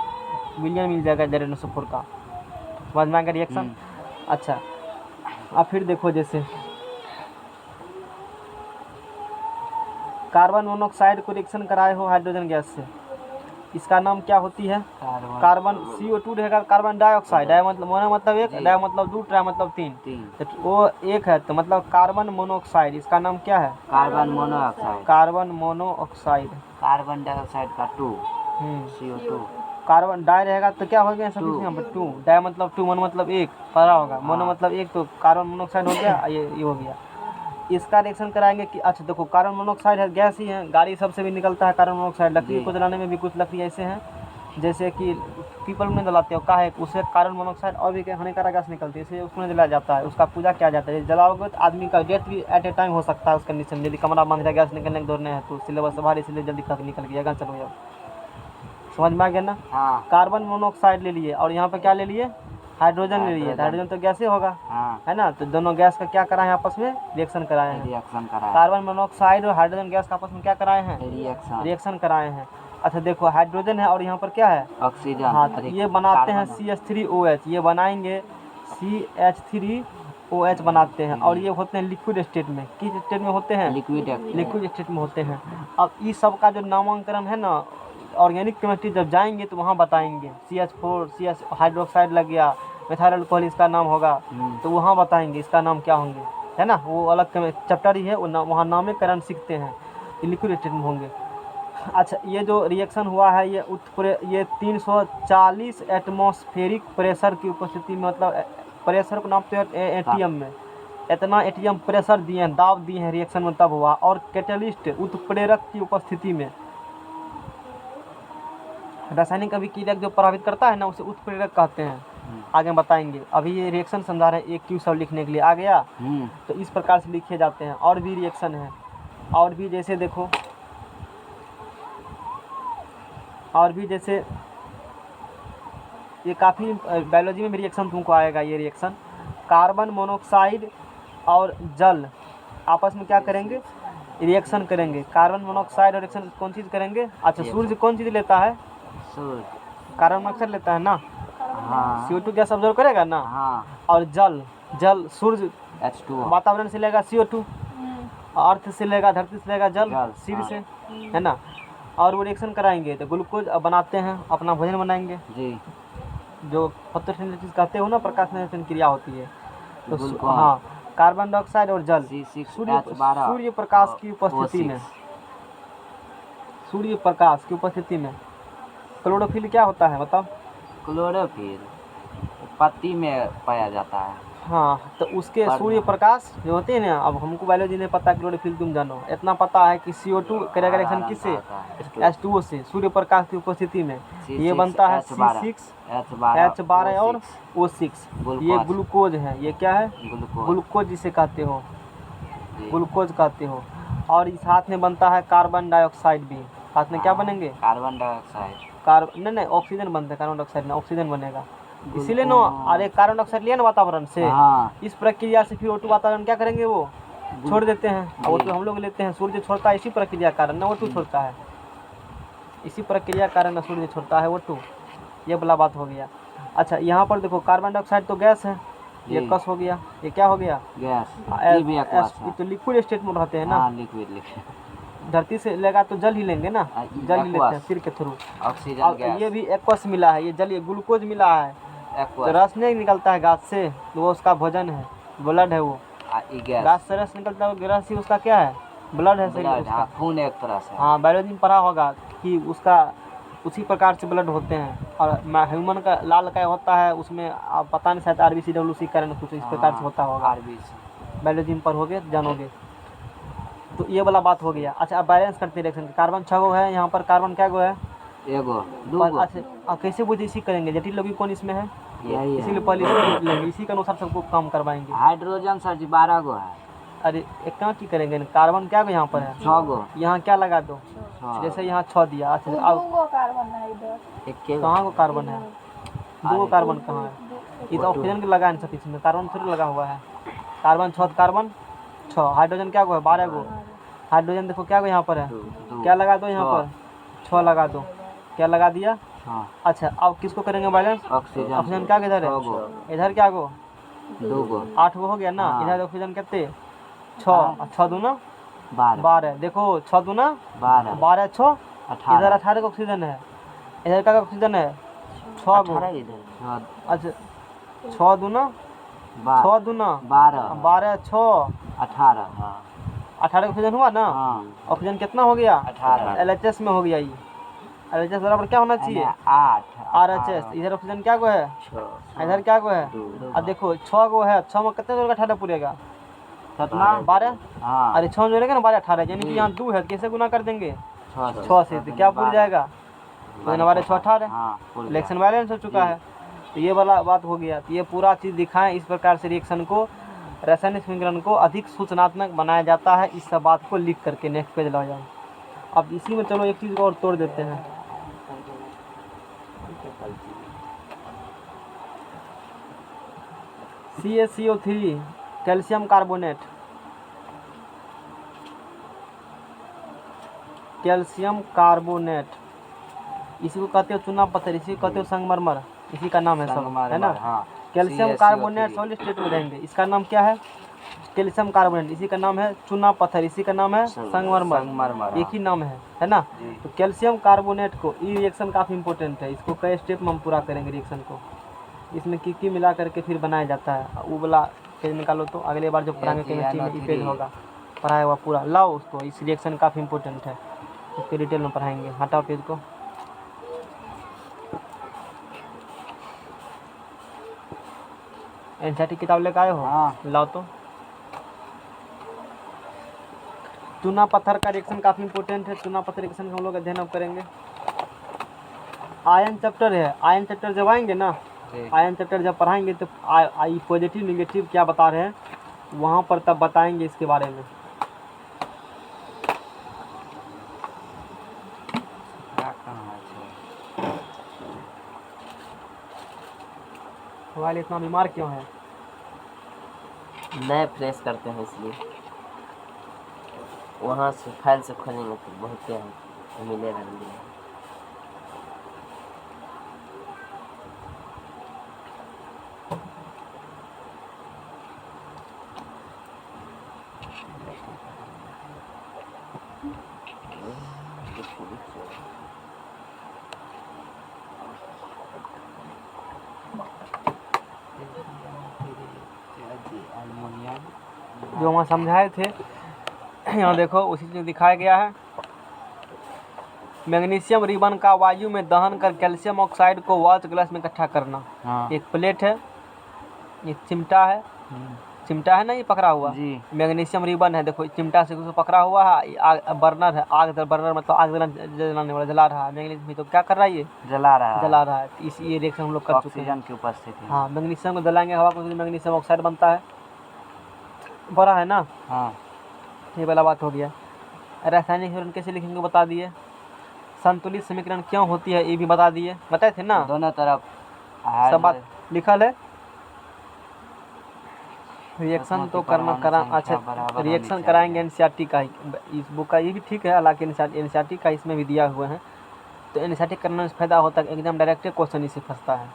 विलयन मिल जाएगा ZnSO4 का। समझ में आएगा रिएक्शन। अच्छा, अब फिर देखो जैसे कार्बन मोनोऑक्साइड को रिएक्शन कराए हो हाइड्रोजन गैस से, इसका नाम क्या होती है, कार्बन CO2 रहेगा, कार्बन डाइऑक्साइड, डाई मतलब मोनो मतलब एक, डाई मतलब 2, ट्राई मतलब 3, तो वो एक है, तो मतलब कार्बन मोनोऑक्साइड, इसका नाम क्या है, carbon monoxide, carbon monoxide, carbon dioxide का 2 CO2, कार्बन डाई रहेगा तो क्या हो गया सफिक्स यहाँ पर 2, डाई मतलब 2, मोनो मतलब 1 परा होगा, मोनो मतलब 1, तो कार्बन मोनोऑक्साइड हो गया, ये हो गया। इसका रिएक्शन कराएंगे कि अच्छा देखो कार्बन मोनोऑक्साइड है, गैस ही है, गाड़ी सबसे भी निकलता है कार्बन मोनोऑक्साइड, लकड़ी को जलाने में भी कुछ लकड़ी ऐसे हैं जैसे कि पीपल में जलाते हो, काहे उससे कार्बन मोनोऑक्साइड और भी हानिकारक गैस निकलती है, इसलिए उसमें जलाया जाता है, उसका पूजा किया जाता है। जलाओगे तो आदमी का डेथ भी एट ए टाइम हो सकता है उस कंडीशन में, यदि कमरा बंद है, गैस निकलने के दौरने है तो सिलेबस बाहर, इसलिए जल्दी निकल गया। चलो यार समझ में आ गया ना। हाँ। कार्बन मोनोऑक्साइड ले लिए और यहाँ पर क्या ले लिए, हाइड्रोजन ले लिए, हाइड्रोजन तो गैस ही होगा, है ना, तो दोनों गैस का क्या कराए हैं आपस में, रिएक्शन कराए हैं। कार्बन मोनोऑक्साइड और हाइड्रोजन गैस का आपस में क्या कराए हैं, रिएक्शन कराए हैं। अच्छा देखो हाइड्रोजन है और यहाँ पर क्या है, ऑक्सीजन। हाँ, तो ये बनाते हैं CH3OH, ये बनाएंगे CH3OH बनाते हैं, और ये होते हैं लिक्विड स्टेट में। किस स्टेट में होते हैं, लिक्विड स्टेट में होते हैं। अब इस सब का जो नामांकन है ना, ऑर्गेनिक केमिस्ट्री जब जाएंगे तो वहाँ बताएंगे, CH4 CH हाइड्रोक्साइड लग गया, मेथाइल अल्कोहल इसका नाम होगा, तो वहाँ बताएंगे इसका नाम क्या होंगे, है ना, वो अलग चैप्टर ही है, वहाँ नामकरण सीखते हैं, लिक्विड स्टेट में होंगे। अच्छा ये जो रिएक्शन हुआ है ये 340 एटमॉस्फेरिक प्रेशर की उपस्थिति में, मतलब प्रेशर को नापते हैं एटीएम में, इतना एटीएम प्रेशर दिए हैं, दाब दिए हैं रिएक्शन में, तब हुआ। और कैटलिस्ट उत्प्रेरक की उपस्थिति में, रासायनिक अभिक्रिया जो प्रभावित करता है ना उसे उत्प्रेरक कहते हैं, आगे बताएंगे। अभी ये रिएक्शन समझा रहे हैं, एक क्यू सब लिखने के लिए आ गया, तो इस प्रकार से लिखे जाते हैं। और भी रिएक्शन है, और भी जैसे देखो, और भी जैसे ये काफ़ी बायोलॉजी में भी रिएक्शन तुमको आएगा। ये रिएक्शन कार्बन मोनोऑक्साइड और जल आपस में क्या करेंगे, रिएक्शन करेंगे। कार्बन मोनोऑक्साइड और रिएक्शन कौन चीज़ करेंगे, अच्छा सूर्य कौन चीज़ लेता है, कार्बन मोनोऑक्साइड लेता है ना, हाँ। CO2 गैस ऑब्जर्व करेगा ना, हाँ। और जल सूर्य H2O वातावरण से लेगा CO2, अर्थ से लेगा, धरती से लेगा जल, सिर से, है ना, और वो रिएक्शन कराएंगे तो ग्लूकोज बनाते हैं, अपना भोजन बनाएंगे जी, जो फोटोसिंथेसिस कहते हो ना, प्रकाश संश्लेषण क्रिया होती है, तो हाँ कार्बन डाइऑक्साइड और जल सूर्य प्रकाश की उपस्थिति में, सूर्य प्रकाश की उपस्थिति में क्लोरोफिल क्या होता है बताओ, क्लोरोफिल पत्ती में पाया जाता है, हाँ, तो उसके सूर्य प्रकाश जो होते हैं ना, अब हमको बायोलॉजी नहीं पता, क्लोरोफिल तुम जानो, इतना पता है कि CO2 करेगा रिएक्शन किससे, H2O से, सूर्य प्रकाश की उपस्थिति में, ये बनता है C6H12 और O6, ये ग्लूकोज है, ये क्या है, ग्लूकोज जिसे कहते हो, ग्लूकोज कहते हो। और इस हाथ में बनता है कार्बन डाइऑक्साइड भी, हाथ में क्या बनेंगे, कार्बन डाइऑक्साइड, नहीं ऑक्सीजन बनता है, कार्बन डाइऑक्साइड ना, ऑक्सीजन बनेगा, इसीलिए ना, अरे कार्बन डाइऑक्साइड लिया ना वातावरण से, इस प्रक्रिया से फिर O2 वातावरण क्या करेंगे, वो छोड़ देते हैं, O2 हम लोग लेते हैं, सूर्य छोड़ता है इसी प्रक्रिया कारण ना, O2 छोड़ता है, इसी प्रक्रिया कारण ना सूर्य छोड़ता है O2, ये वाला बात हो गया। अच्छा यहाँ पर देखो कार्बन डाइऑक्साइड तो गैस है, ये कस हो गया, ये क्या हो गया, गैस, तो लिक्विड स्टेट में रहते हैं ना, लिक्विड, धरती से लेगा तो जल ही लेंगे ना, जल ही लेते हैं सिर के थ्रू, ऑक्सीजन, ये भी एक्वस मिला है, ये जल, ये ग्लूकोज मिला है, तो रस नहीं निकलता है घास से, तो वो उसका भोजन है, ब्लड है, वो घास से रस निकलता है, रस ही उसका क्या है, ब्लड है, उसका खून एक तरह से, हाँ बायोलॉजी में पढ़ा होगा कि उसका उसी प्रकार से ब्लड होते हैं। और ह्यूमन का लाल का होता है, उसमें आप पता नहीं शायद RBC WC कारण कुछ इस प्रकार से होता होगा, बायोलॉजी में पढ़ोगे जानोगे, तो ये वाला बात हो गया। अच्छा अब बैलेंस करते रिएक्शन, कार्बन 6 गो है, यहाँ पर कार्बन क्या गो है, एगो, दूगो। अच्छा कैसे बुझे, इसी करेंगे, जटिल लघु कौन इसमें है, इसीलिए पहले लेंगे, इसी के अनुसार सबको काम करवाएंगे। हाइड्रोजन सर जी 12 गो है, अरे एक काम की करेंगे, कार्बन क्या गो यहाँ पर है, 6 गो, यहाँ क्या लगा दो, जैसे यहाँ 6 दिया, अच्छा अब कहाँ को कार्बन है, 2 कार्बन कहाँ है, ये तो ऑक्सीजन के लगा है सब, इसमें कार्बन थोड़ी लगा हुआ है, कार्बन 6, कार्बन 6, हाइड्रोजन क्या गो है, 12 गो, हाइड्रोजन देखो क्या गो यहाँ पर है, क्या लगा दो यहाँ पर, 6 लगा दो, क्या लगा दिया, अच्छा अब किसको करेंगे बैलेंस, ऑक्सीजन क्या इधर है, इधर क्या गो, 2 गो, 8 गो हो गया ना, इधर ऑक्सीजन कितने, 6 दूना 12, देखो 6 दूना 12, 6 इधर 18 का ऑक्सीजन है, इधर का ऑक्सीजन है 6 गो, अच्छा 6 दूना 12, 6 18 ऑक्सीजन हुआ ना, ऑक्सीजन कितना हो गया 18, LHS में हो गया, ये RHS बराबर क्या होना चाहिए? 8 RHS। इधर ऑक्सीजन क्या को है? 6 इधर क्या को है? 2 अब देखो 6 को है, 6 में कितने जोड़ का 18 पूरेगा? कितना 12। हाँ अरे 6 जोड़ेगा ना 12 18, यानी कि यहाँ 2 है, कैसे गुना कर देंगे? 6 6 से। तो क्या पूर जाएगा? तो 12 6 18, हाँ पूरा रिएक्शन बैलेंस हो चुका है। तो ये वाला बात हो गया। तो ये पूरा चीज़ दिखाएं, इस प्रकार से रिएक्शन को, रासायनिक समीकरण को अधिक सूचनात्मक बनाया जाता है। इस सब बात को लिख करके नेक्स्ट पेज ला जाओ। अब इसी में चलो एक चीज़ को और तोड़ देते हैं। CaCO3 calcium carbonate, calcium carbonate, इसी को कहते हो चूना पत्थर, इसी को कहते हो संगमरमर, इसी का नाम है सब, है ना? हाँ कैल्शियम कार्बोनेट सॉलिड स्टेट में रहेंगे, इसका नाम क्या है? कैल्शियम कार्बोनेट, इसी का नाम है चूना पत्थर, इसी का नाम है संगमरमर, एक ही नाम है ना? तो कैल्शियम कार्बोनेट को, ये रिएक्शन काफ़ी इंपॉर्टेंट है, इसको कई स्टेप में हम पूरा करेंगे रिएक्शन को। इसमें की मिला करके फिर बनाया जाता है। वो वाला पेज निकालो तो अगले बार जो पढ़ाएंगे केमिस्ट्री में ये पेज होगा पढ़ाया हुआ पूरा। लाओ उसको, इस रिएक्शन काफ़ी इंपॉर्टेंट है, इसके डिटेल में पढ़ाएंगे। हटाओ पेज को। एनसीईआरटी किताब लेकर आए हो? हाँ। लाओ तो। चूना पत्थर का रिएक्शन काफ़ी इंपॉर्टेंट है। चूना पत्थर रिएक्शन हम लोग अध्ययन अब करेंगे। आयन चैप्टर है, आयन चैप्टर जब आएंगे ना, आयन चैप्टर जब पढ़ाएंगे तो आई पॉजिटिव निगेटिव क्या बता रहे हैं वहाँ पर तब बताएंगे इसके बारे में। मोबाइल इतना बीमार क्यों है? नए प्रेस करते हैं इसलिए। वहाँ से फाइल से खोलेंगे तो बहुत मिलेगा मिलेगा। जो वहाँ समझाए थे यहाँ देखो उसी से दिखाया गया है। मैग्नीशियम रिबन का वायु में दहन कर कैल्शियम ऑक्साइड को वॉच ग्लास में इकट्ठा करना। हाँ। एक प्लेट है, एक चिमटा है, चिमटा है ना ये पकड़ा हुआ जी। मैग्नीशियम रिबन है, देखो चिमटा से उसको पकड़ा हुआ है। बर्नर है, बर्नर मतलब आग जलाने वाला, जला रहा है। मैग्नीशियम तो क्या कर रहा है? ये जला रहा है। इस ये रिएक्शन हम लोग कर चुके हैं। ऑक्सीजन की उपस्थिति। हाँ, मैग्नीशियम को जलाएंगे हवा को, मैग्नीशियम ऑक्साइड बनता है, बड़ा है ना? हाँ, ये वाला बात हो गया। रासायनिक समीकरण कैसे लिखेंगे बता दिए। संतुलित समीकरण क्यों होती है ये भी बता दिए, बताए थे ना? दोनों तरफ सब बात लिखल है। रिएक्शन तो करा अच्छा, रिएक्शन कराएंगे एनसीईआरटी का ही, इस बुक का ये भी ठीक है, हालांकि एनसीईआरटी का इसमें भी दिया हुआ है। तो एनसीईआरटी करने से फायदा होता है, एकदम डायरेक्ट क्वेश्चन इसे फंसता है।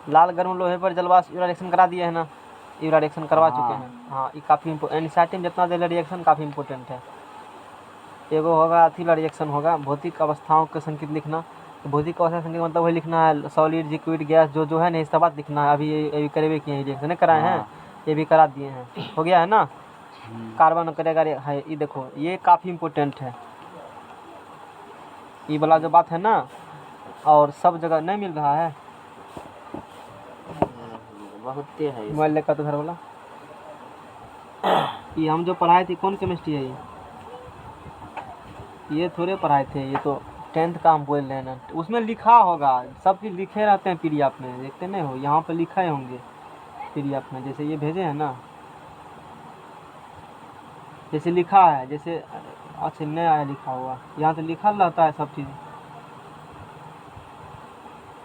लाल गर्म लोहे पर जलवाष्प रिएक्शन करा दिए है ना, यूरा रिएक्शन करवा चुके हैं। हाँ, ये काफ़ी एनसीईआरटी में जितना देर रिएक्शन काफ़ी इंपॉर्टेंट है। एगो होगा अथी वाला रिएक्शन होगा, भौतिक अवस्थाओं के संकेत लिखना। तो भौतिक अवस्था संकेत मतलब वही लिखना है, सॉलिड लिक्विड गैस जो है ना, इस सब बात लिखना है। अभी ये करे किए हैं रिएक्शन कराए हैं, ये भी करा दिए हैं, हो गया है ना? कार्बन करेगा है, ये देखो ये काफ़ी इंपॉर्टेंट है, ये वाला जो बात है ना, और सब जगह नहीं मिल रहा है। बहुत है मोबाइल लेकर तो घर वाला। ये हम जो पढ़ाए थे कौन केमिस्ट्री है ये थोड़े पढ़ाए थे, ये तो 10th का हम बोल रहे हैं ना। उसमें लिखा होगा, सब चीज़ लिखे रहते हैं पीडीएफ में, देखते नहीं हो? यहाँ पर लिखे होंगे पीडीएफ में, जैसे ये भेजे हैं ना, जैसे लिखा है, जैसे अच्छा नहीं आया लिखा हुआ, यहाँ तो लिखा रहता है सब चीज़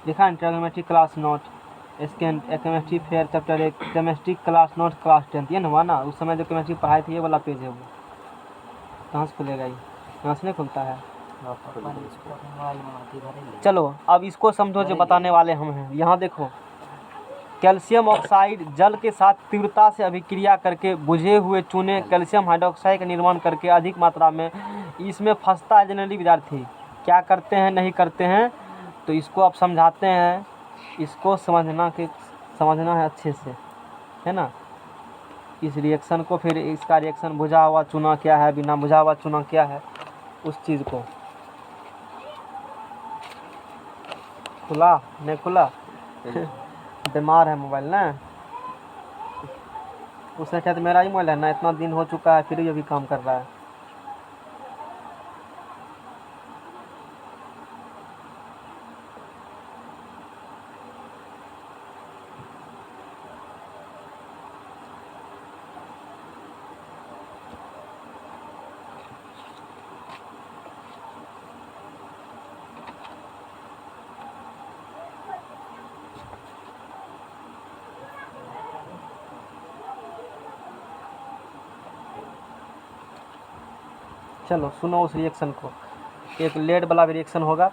लिखा है। Trigonometry class note, scan chemistry fair chapter 1 chemistry class note class 10th, ये ना हुआ ना? उस समय जो केमिस्ट्री पढ़ाई थी, ये वाला पेज है वो। कहाँ से खुलेगा ये? यहाँ से नहीं खुलता है। चलो अब इसको समझो, जो बताने वाले हम हैं। यहाँ देखो, कैल्शियम ऑक्साइड जल के साथ तीव्रता से अभिक्रिया करके बुझे हुए चूने कैल्शियम हाइड्रोक्साइड का निर्माण करके अधिक मात्रा में इसमें फंसता है। जनरली विद्यार्थी क्या करते हैं, नहीं करते हैं, तो इसको अब समझाते हैं। इसको समझना है अच्छे से, है ना? इस रिएक्शन को, फिर इसका रिएक्शन बुझा हुआ चूना क्या है, बिना बुझा हुआ चूना क्या है, उस चीज़ को खुला नहीं खुला बीमार है मोबाइल ना। उसने क्या, तो मेरा ही मोबाइल है ना, इतना दिन हो चुका है फिर भी अभी काम कर रहा है। चलो सुनो उस रिएक्शन को। एक लेड वाला भी रिएक्शन होगा।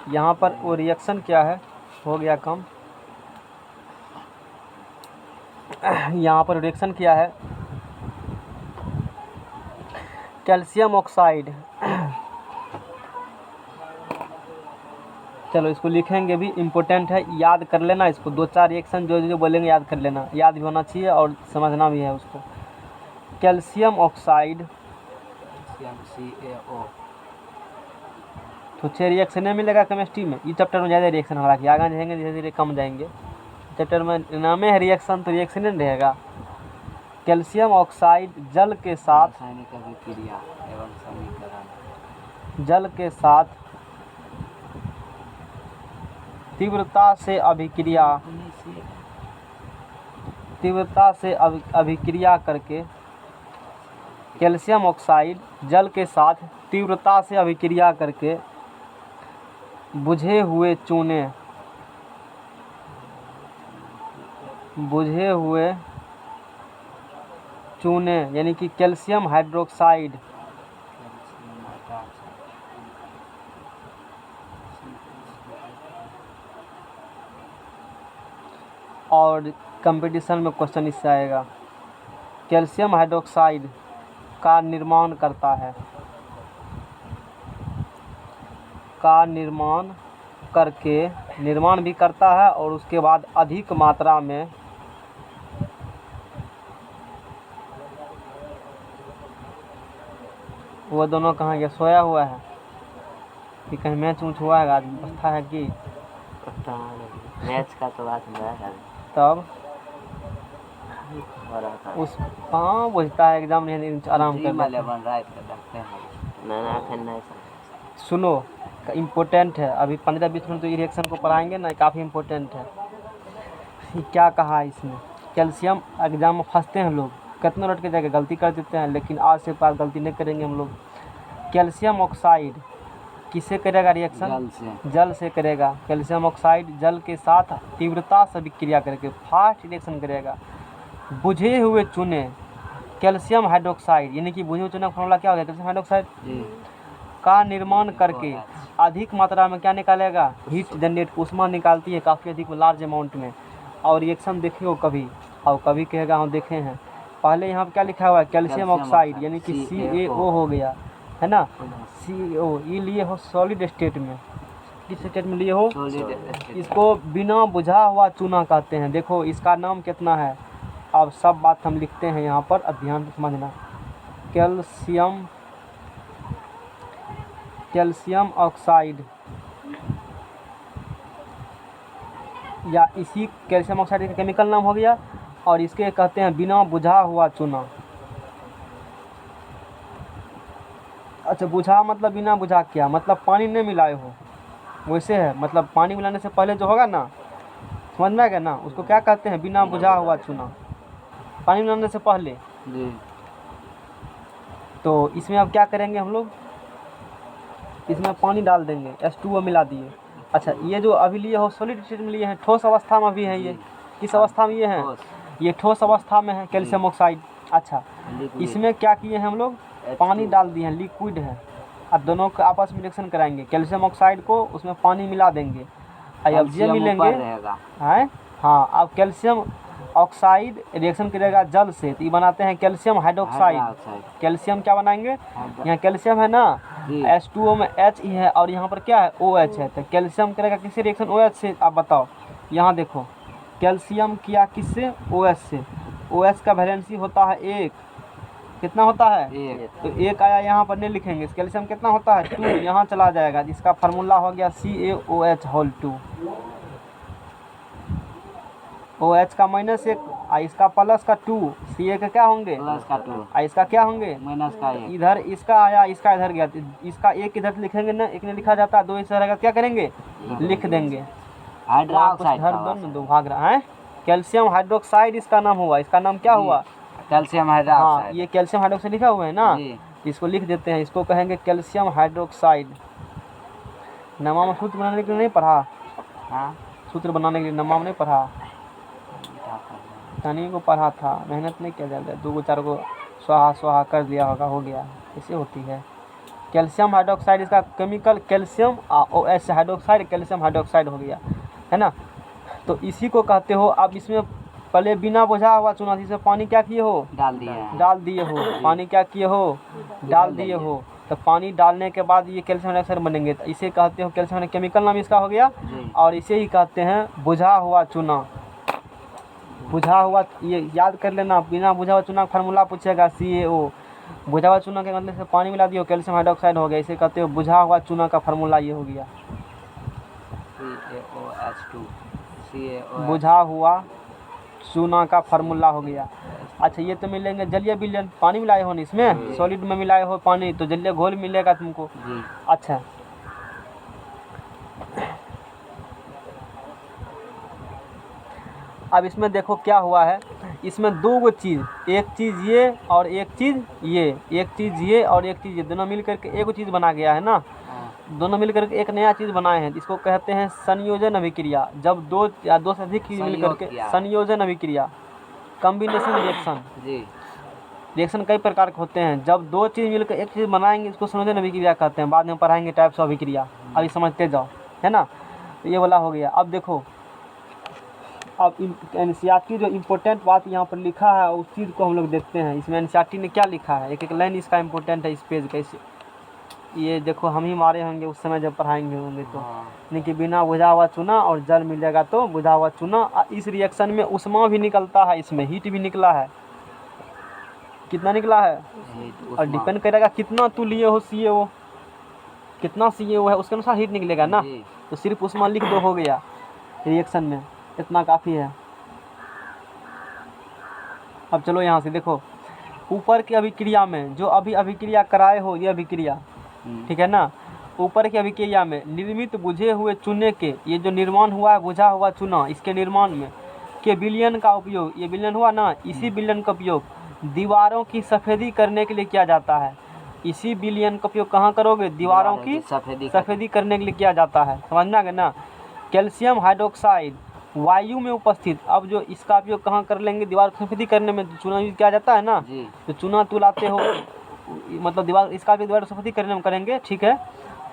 यहाँ पर वो रिएक्शन क्या है, हो गया कम। यहाँ पर रिएक्शन क्या है, कैल्शियम ऑक्साइड। चलो इसको लिखेंगे भी, इम्पोर्टेंट है, याद कर लेना इसको। 2-4 रिएक्शन जो जो बोलेंगे याद कर लेना, याद भी होना चाहिए और समझना भी है उसको। Calcium oxide CaO। तो 6 रिएक्शन नहीं मिलेगा केमिस्ट्री में। ये चैप्टर में ज़्यादा रिएक्शन, हालांकि आगे जाएंगे धीरे धीरे कम जाएंगे। चैप्टर में नामे है रिएक्शन, तो रिएक्शन नहीं रहेगा। कैल्शियम ऑक्साइड जल के साथ, रासायनिक अभिक्रिया एवं समीकरण, जल के साथ तीव्रता से अभिक्रिया करके, कैल्शियम ऑक्साइड जल के साथ तीव्रता से अभिक्रिया करके बुझे हुए चूने यानी कि कैल्शियम हाइड्रोक्साइड और कंपटीशन में क्वेश्चन इससे आएगा। कैल्शियम हाइड्रोक्साइड का निर्माण करता है, का निर्माण करके, निर्माण भी करता है और उसके बाद अधिक मात्रा में वो दोनों कहाँ गया, सोया हुआ है कि कहीं मैच उच हुआ है, आदमी बस्ता है कि मैच का तो बात नहीं है तब हो रहा था। उस हाँ बुझता है एग्जाम नहीं, आराम कर वाले बन रहा है तो देखते हैं ना फिर नहीं सुनो, इम्पोर्टेंट है। अभी 15-20 मिनट तो ये रिएक्शन को पढ़ाएंगे ना, काफ़ी इम्पोर्टेंट है। ये क्या कहा है इसमें, कैल्शियम एग्जाम में फंसते हैं लोग, कितने रट के जगह गलती कर देते हैं, लेकिन आज से पास गलती नहीं करेंगे हम लोग। कैल्शियम ऑक्साइड किससे करेगा रिएक्शन, जल से करेगा। कैल्शियम ऑक्साइड जल के साथ तीव्रता से अभिक्रिया करके फास्ट रिएक्शन करेगा। बुझे हुए चूने कैल्शियम हाइड्रोक्साइड यानी कि बुझे हुए चूने का फॉर्मूला क्या हो गया, कैल्शियम हाइड्रोक्साइड का निर्माण करके अधिक मात्रा में क्या निकालेगा, हीट जनरेट, ऊष्मा निकालती है काफ़ी अधिक लार्ज अमाउंट में। और रिएक्शन देखे हो कभी, और कभी कहेगा हम देखे हैं। पहले यहाँ पर क्या लिखा हुआ है, कैल्शियम ऑक्साइड यानी कि CaO हो गया है ना, CO ये लिए हो सॉलिड स्टेट में, किस स्टेट में लिए हो, इसको बिना बुझा हुआ चूना कहते हैं। देखो इसका नाम कितना है, अब सब बात हम लिखते हैं यहाँ पर, ध्यान से समझना। कैल्शियम ऑक्साइड या इसी कैल्शियम ऑक्साइड का केमिकल नाम हो गया, और इसके कहते हैं बिना बुझा हुआ चूना। अच्छा बुझा मतलब बिना बुझा क्या मतलब, पानी नहीं मिलाए हो, वैसे है मतलब पानी मिलाने से पहले जो होगा ना, समझ में आ गया ना, उसको क्या कहते हैं, बिना बुझा हुआ चूना, पानी मिलाने से पहले जी। तो इसमें अब क्या करेंगे हम लोग, इसमें पानी डाल देंगे, H2O मिला दिए। अच्छा ये जो अभी लिए हो सॉलिड स्टेट में लिए हैं, ठोस अवस्था में भी है ये, किस अवस्था में ये है, ये ठोस अवस्था में है कैल्शियम ऑक्साइड। अच्छा इसमें क्या किए हैं हम लोग, पानी डाल दिए हैं, लिक्विड है। अब दोनों का आपस में रिएक्शन कराएंगे, कैल्शियम ऑक्साइड को उसमें पानी मिला देंगे, अब ये मिलेंगे हैं। हाँ अब कैल्शियम ऑक्साइड रिएक्शन करेगा जल से, तो ये बनाते हैं कैल्शियम हाइड्रोक्साइड। कैल्शियम क्या बनाएंगे, यहाँ कैल्शियम है ना, H2O में H ही है और यहाँ पर क्या है OH है, तो कैल्शियम करेगा किससे रिएक्शन, OH से। आप बताओ यहाँ देखो, कैल्शियम किया किससे, OH से। OH का वैलेंसी होता है 1 कितना होता है? एक। तो एक आया, यहाँ पर नहीं लिखेंगे। कैल्शियम कितना होता है? 2, यहाँ चला जाएगा, जिसका फार्मूला हो गया CaOH होल 2। OH का -1 और इसका प्लस का 2, Ca के क्या होंगे? प्लस का 2 और इसका क्या होंगे? माइनस का 1। इधर इसका आया, इसका इधर गया, तो इसका एक इधर लिखेंगे ना, एक नहीं लिखा जाता, 2 इस रहेगा, क्या करेंगे? लिख देंगे। हाइड्रोक्साइड हर दो भाग रहा है। कैल्शियम हाइड्रोक्साइड इसका नाम हुआ। इसका नाम क्या हुआ? कैल्शियम हाँ, हाइड्रोक्साइड। ये कैल्शियम हाइड्रोक्साइड लिखा हुआ है ना, जी। इसको लिख देते हैं। इसको कहेंगे कैल्शियम हाइड्रोक्साइड। नमा में सूत्र बनाने के लिए नहीं पढ़ा? हाँ, सूत्र बनाने के लिए नमा में नहीं पढ़ा? तनी को पढ़ा था, मेहनत नहीं किया जाता। 2 को 4 को स्वाहा स्वाहा कर दिया होगा, हो गया। ऐसे होती है। कैल्शियम हाइड्रोक्साइड इसका chemical calcium OH hydroxide, calcium hydroxide हो गया, है ना। तो इसी को कहते हो। अब इसमें पहले बिना बुझा हुआ चूना, इसमें पानी क्या किए हो? डाल दिया है। डाल दिए हो। पानी क्या किए हो? डाल दिए हो। तो पानी डालने के बाद ये कैल्शियम हाइड्रोक्साइड बनेंगे। तो इसे कहते हो कैल्शियम, केमिकल नाम इसका हो गया। जी। और इसे ही कहते हैं बुझा हुआ चूना। बुझा हुआ, ये याद कर लेना, बिना बुझा हुआ चूना का फार्मूला पूछेगा CaO। बुझा हुआ चूना के मतलब से पानी मिला दियो, कैल्शियम हाइड्रोक्साइड हो गया। इसे कहते हो बुझा हुआ चूना का फार्मूला ये हो गया, CaOH2 CaOH। बुझा हुआ चूना का फार्मूला हो गया। अच्छा, ये तो मिलेंगे जलीय विलयन, पानी मिलाए हो ना इसमें, सॉलिड में मिलाए हो पानी, तो जलीय घोल मिलेगा तुमको। जी। अच्छा, अब इसमें देखो क्या हुआ है। इसमें 2 चीज़, एक चीज़ ये और एक चीज़ ये, एक चीज़ ये और एक चीज़ ये, दोनों मिल करके एक चीज़ बना गया है ना। हाँ। दोनों मिल करके एक नया चीज़ बनाए हैं। इसको कहते हैं संयोजन अभिक्रिया। जब 2 या 2 से अधिक चीज़ मिल करके, संयोजन अभिक्रिया, कॉम्बिनेशन रिएक्शन। जी। रिएक्शन कई प्रकार के होते हैं। जब 2 चीज़ मिलकर एक चीज़ बनाएंगे, इसको संयोजन अभिक्रिया कहते हैं। बाद में पढ़ाएंगे टाइप्स ऑफ अभिक्रिया, अभी समझते जाओ, है ना। तो ये वाला हो गया। अब देखो, अब NCERT जो इम्पोर्टेंट बात यहाँ पर लिखा है, उस चीज़ को हम लोग देखते हैं। इसमें NCERT ने क्या लिखा है, एक एक लाइन इसका इम्पोर्टेंट है इस पेज का। ये देखो, हम ही मारे होंगे उस समय जब पढ़ाएंगे होंगे तो। हाँ। यानी कि बिना बुझा हुआ चूना और जल मिलेगा तो बुझा हुआ चूना। इस रिएक्शन में उष्मा भी निकलता है, इसमें हीट भी निकला है। कितना निकला है? और डिपेंड करेगा कितना तू लिए हो CaO, कितना CaO है उसके अनुसार हीट निकलेगा ना। तो सिर्फ उष्मा लिख दो, हो गया। रिएक्शन में इतना काफ़ी है। अब चलो यहाँ से देखो, ऊपर की अभिक्रिया में जो अभी अभिक्रिया कराए हो, ये अभिक्रिया, ठीक है ना। ऊपर की अभिक्रिया में निर्मित बुझे हुए चूने के, ये जो निर्माण हुआ है बुझा हुआ चूना, इसके निर्माण में के विलयन का उपयोग, ये विलयन हुआ ना, इसी विलयन का उपयोग दीवारों की सफ़ेदी करने के लिए किया जाता है। इसी विलयन का उपयोग कहाँ करोगे? दीवारों की सफ़ेदी करने के लिए किया जाता है। समझना है ना। कैल्शियम हाइड्रोक्साइड वायु में उपस्थित, अब जो इसका उपयोग कहाँ कर लेंगे? दीवार को सफ़ेदी करने में चूना यूज किया जाता है ना। तो चूना तू लाते हो, मतलब दीवार, इसका भी दीवार को सफ़ेदी करने में करेंगे, ठीक है।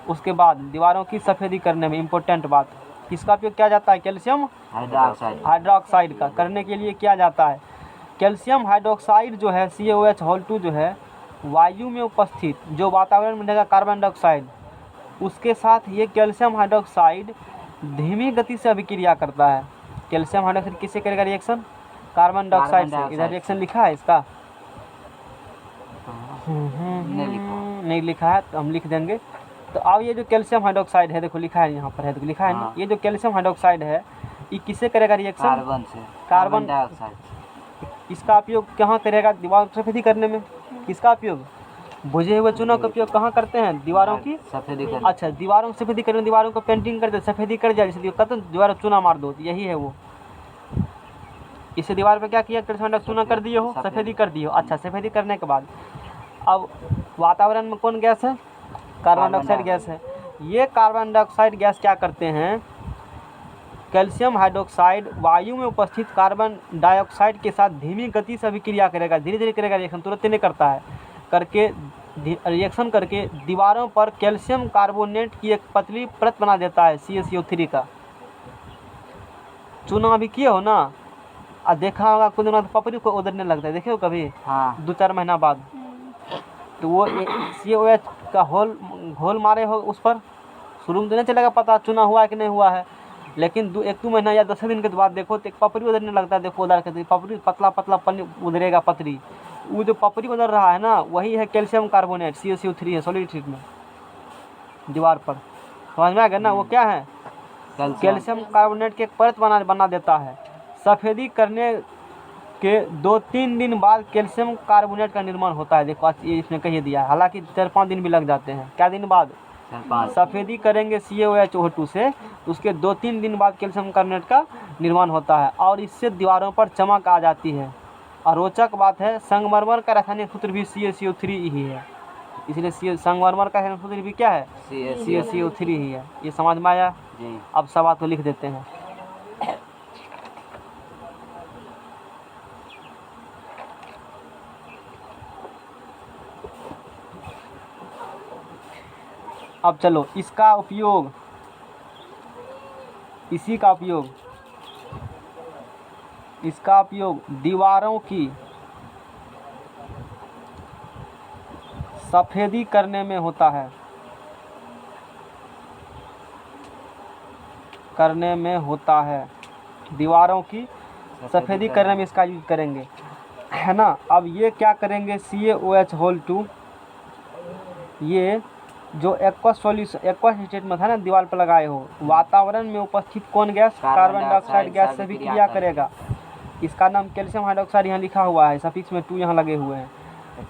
उसके बाद दीवारों की सफ़ेदी करने में इम्पोर्टेंट बात, किसका उपयोग किया जाता है? कैल्शियम हाइड्रोक्साइड का करने के लिए किया जाता है। कैल्शियम हाइड्रोक्साइड जो है CaOH होल 2 जो है, वायु में उपस्थित जो वातावरण में रहेगा कार्बन डाइऑक्साइड, उसके साथ ये कैल्शियम हाइड्रोक्साइड धीमी गति से अभिक्रिया करता है। कैल्शियम हाइड्रोक्साइड किससे करेगा रिएक्शन? कार्बन डाइऑक्साइड से। इधर रिएक्शन लिखा है इसका? नहीं लिखा है, तो हम लिख देंगे। तो अब ये जो कैल्शियम हाइड्रोक्साइड है, देखो लिखा है यहाँ पर, है देखो लिखा है ना। ये जो कैल्शियम हाइड्रोक्साइड है, ये किससे करेगा रिएक्शन? कार्बन से। Carbon dioxide. इसका उपयोग कहाँ करेगा? दीवार को सफ़ेदी करने में। किसका उपयोग? बुझे हुए चूना का उपयोग कहाँ करते हैं? दीवारों की सफ़ेदी करने। अच्छा, दीवारों की सफ़ेदी करने, दीवारों को पेंटिंग करते, सफ़ेदी कर जाए, इसलिए कहते हैं दीवार चूना मार दो, यही है वो। इसे दीवार पे क्या किया? कैल्शियम चूना कर दिए हो, सफ़ेदी कर दिए हो। अच्छा, सफ़ेदी करने के बाद अब वातावरण में कौन गैस है? कार्बन डाइऑक्साइड गैस है। ये कार्बन डाइऑक्साइड गैस क्या करते हैं? कैल्शियम हाइड्रोक्साइड वायु में उपस्थित कार्बन डाइऑक्साइड के साथ धीमी गति से अभिक्रिया करेगा, धीरे धीरे करेगा रिएक्शन, तुरंत नहीं करता है। करके रिएक्शन करके दीवारों पर कैल्शियम कार्बोनेट की एक पतली परत बना देता है, CaCO3 का। चूना अभी किए हो ना, और देखा होगा कुछ दिनों पपड़ी को उधरने लगता है, देखे हो कभी? हाँ। 2-4 महीना बाद तो वो CaOH का होल मारे हो उस पर, शुरू में तो नहीं चलेगा पता चूना हुआ है कि नहीं हुआ है, लेकिन 1-2 महीना या 10 दिन के बाद देखो तो एक पपड़ी उधरने लगता है। देखो उधर के पपड़ी पतला पतला पन्नी उधरेगा पतरी, वो जो पपड़ी बदल रहा है ना, वही है कैल्शियम कार्बोनेट, CaCO3 है सॉलिड स्टेट में दीवार पर, समझ में आ गया ना। वो क्या है, कैल्शियम कार्बोनेट की एक परत बना देता है। सफ़ेदी करने के 2-3 दिन बाद कैल्शियम कार्बोनेट का निर्माण होता है। देखो ये इसने कही दिया है, हालांकि 4-5 दिन भी लग जाते हैं। क्या दिन बाद, सफ़ेदी करेंगे CaOH2 से, तो उसके 2-3 दिन बाद कैल्शियम कार्बोनेट का निर्माण होता है और इससे दीवारों पर चमक आ जाती है। और रोचक बात है, संगमरमर का रासायनिक सूत्र भी CaCO3 ही है, इसलिए संगमरमर का रासायनिक सूत्र भी क्या है, CaCO3 ही है। ये समझ में आया जी। अब सब बात को लिख देते हैं। अब चलो इसका उपयोग, इसका उपयोग दीवारों की सफ़ेदी करने में होता है, दीवारों की सफ़ेदी करने में इसका यूज करेंगे, है ना। अब ये क्या करेंगे, CaOH2 ये जो एक्वस स्टेट में था ना, दीवार पर लगाए हो, वातावरण में उपस्थित कौन गैस, कार्बन डाइऑक्साइड गैस से भी क्रिया करेगा। इसका नाम कैल्शियम हाइड्रोक्साइड यहाँ लिखा हुआ है, सफिक्स में 2 यहाँ लगे हुए हैं।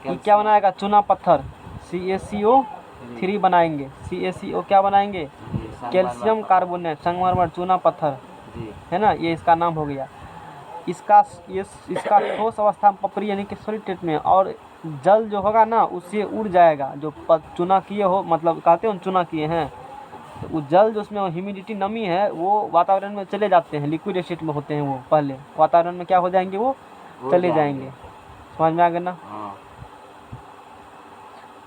ये क्या बनाएगा, चूना पत्थर CaCO3 बनाएंगे। CaCO क्या बनाएंगे, कैल्शियम कार्बोनेट, संगमरमर, चूना पत्थर, है ना। ये इसका नाम हो गया। इसका ठोस अवस्था में पपड़ी यानी कि सॉलिड स्टेट में, और जल जो होगा ना उससे उड़ जाएगा। जो चूना किए हो, मतलब कहते हो चूना किए हैं, तो वो जल जो उसमें ह्यूमिडिटी नमी है वो वातावरण में चले जाते हैं, लिक्विड स्टेट में होते हैं वो, पहले वातावरण में क्या हो जाएंगे, वो चले जाएंगे। समझ में आ गया ना।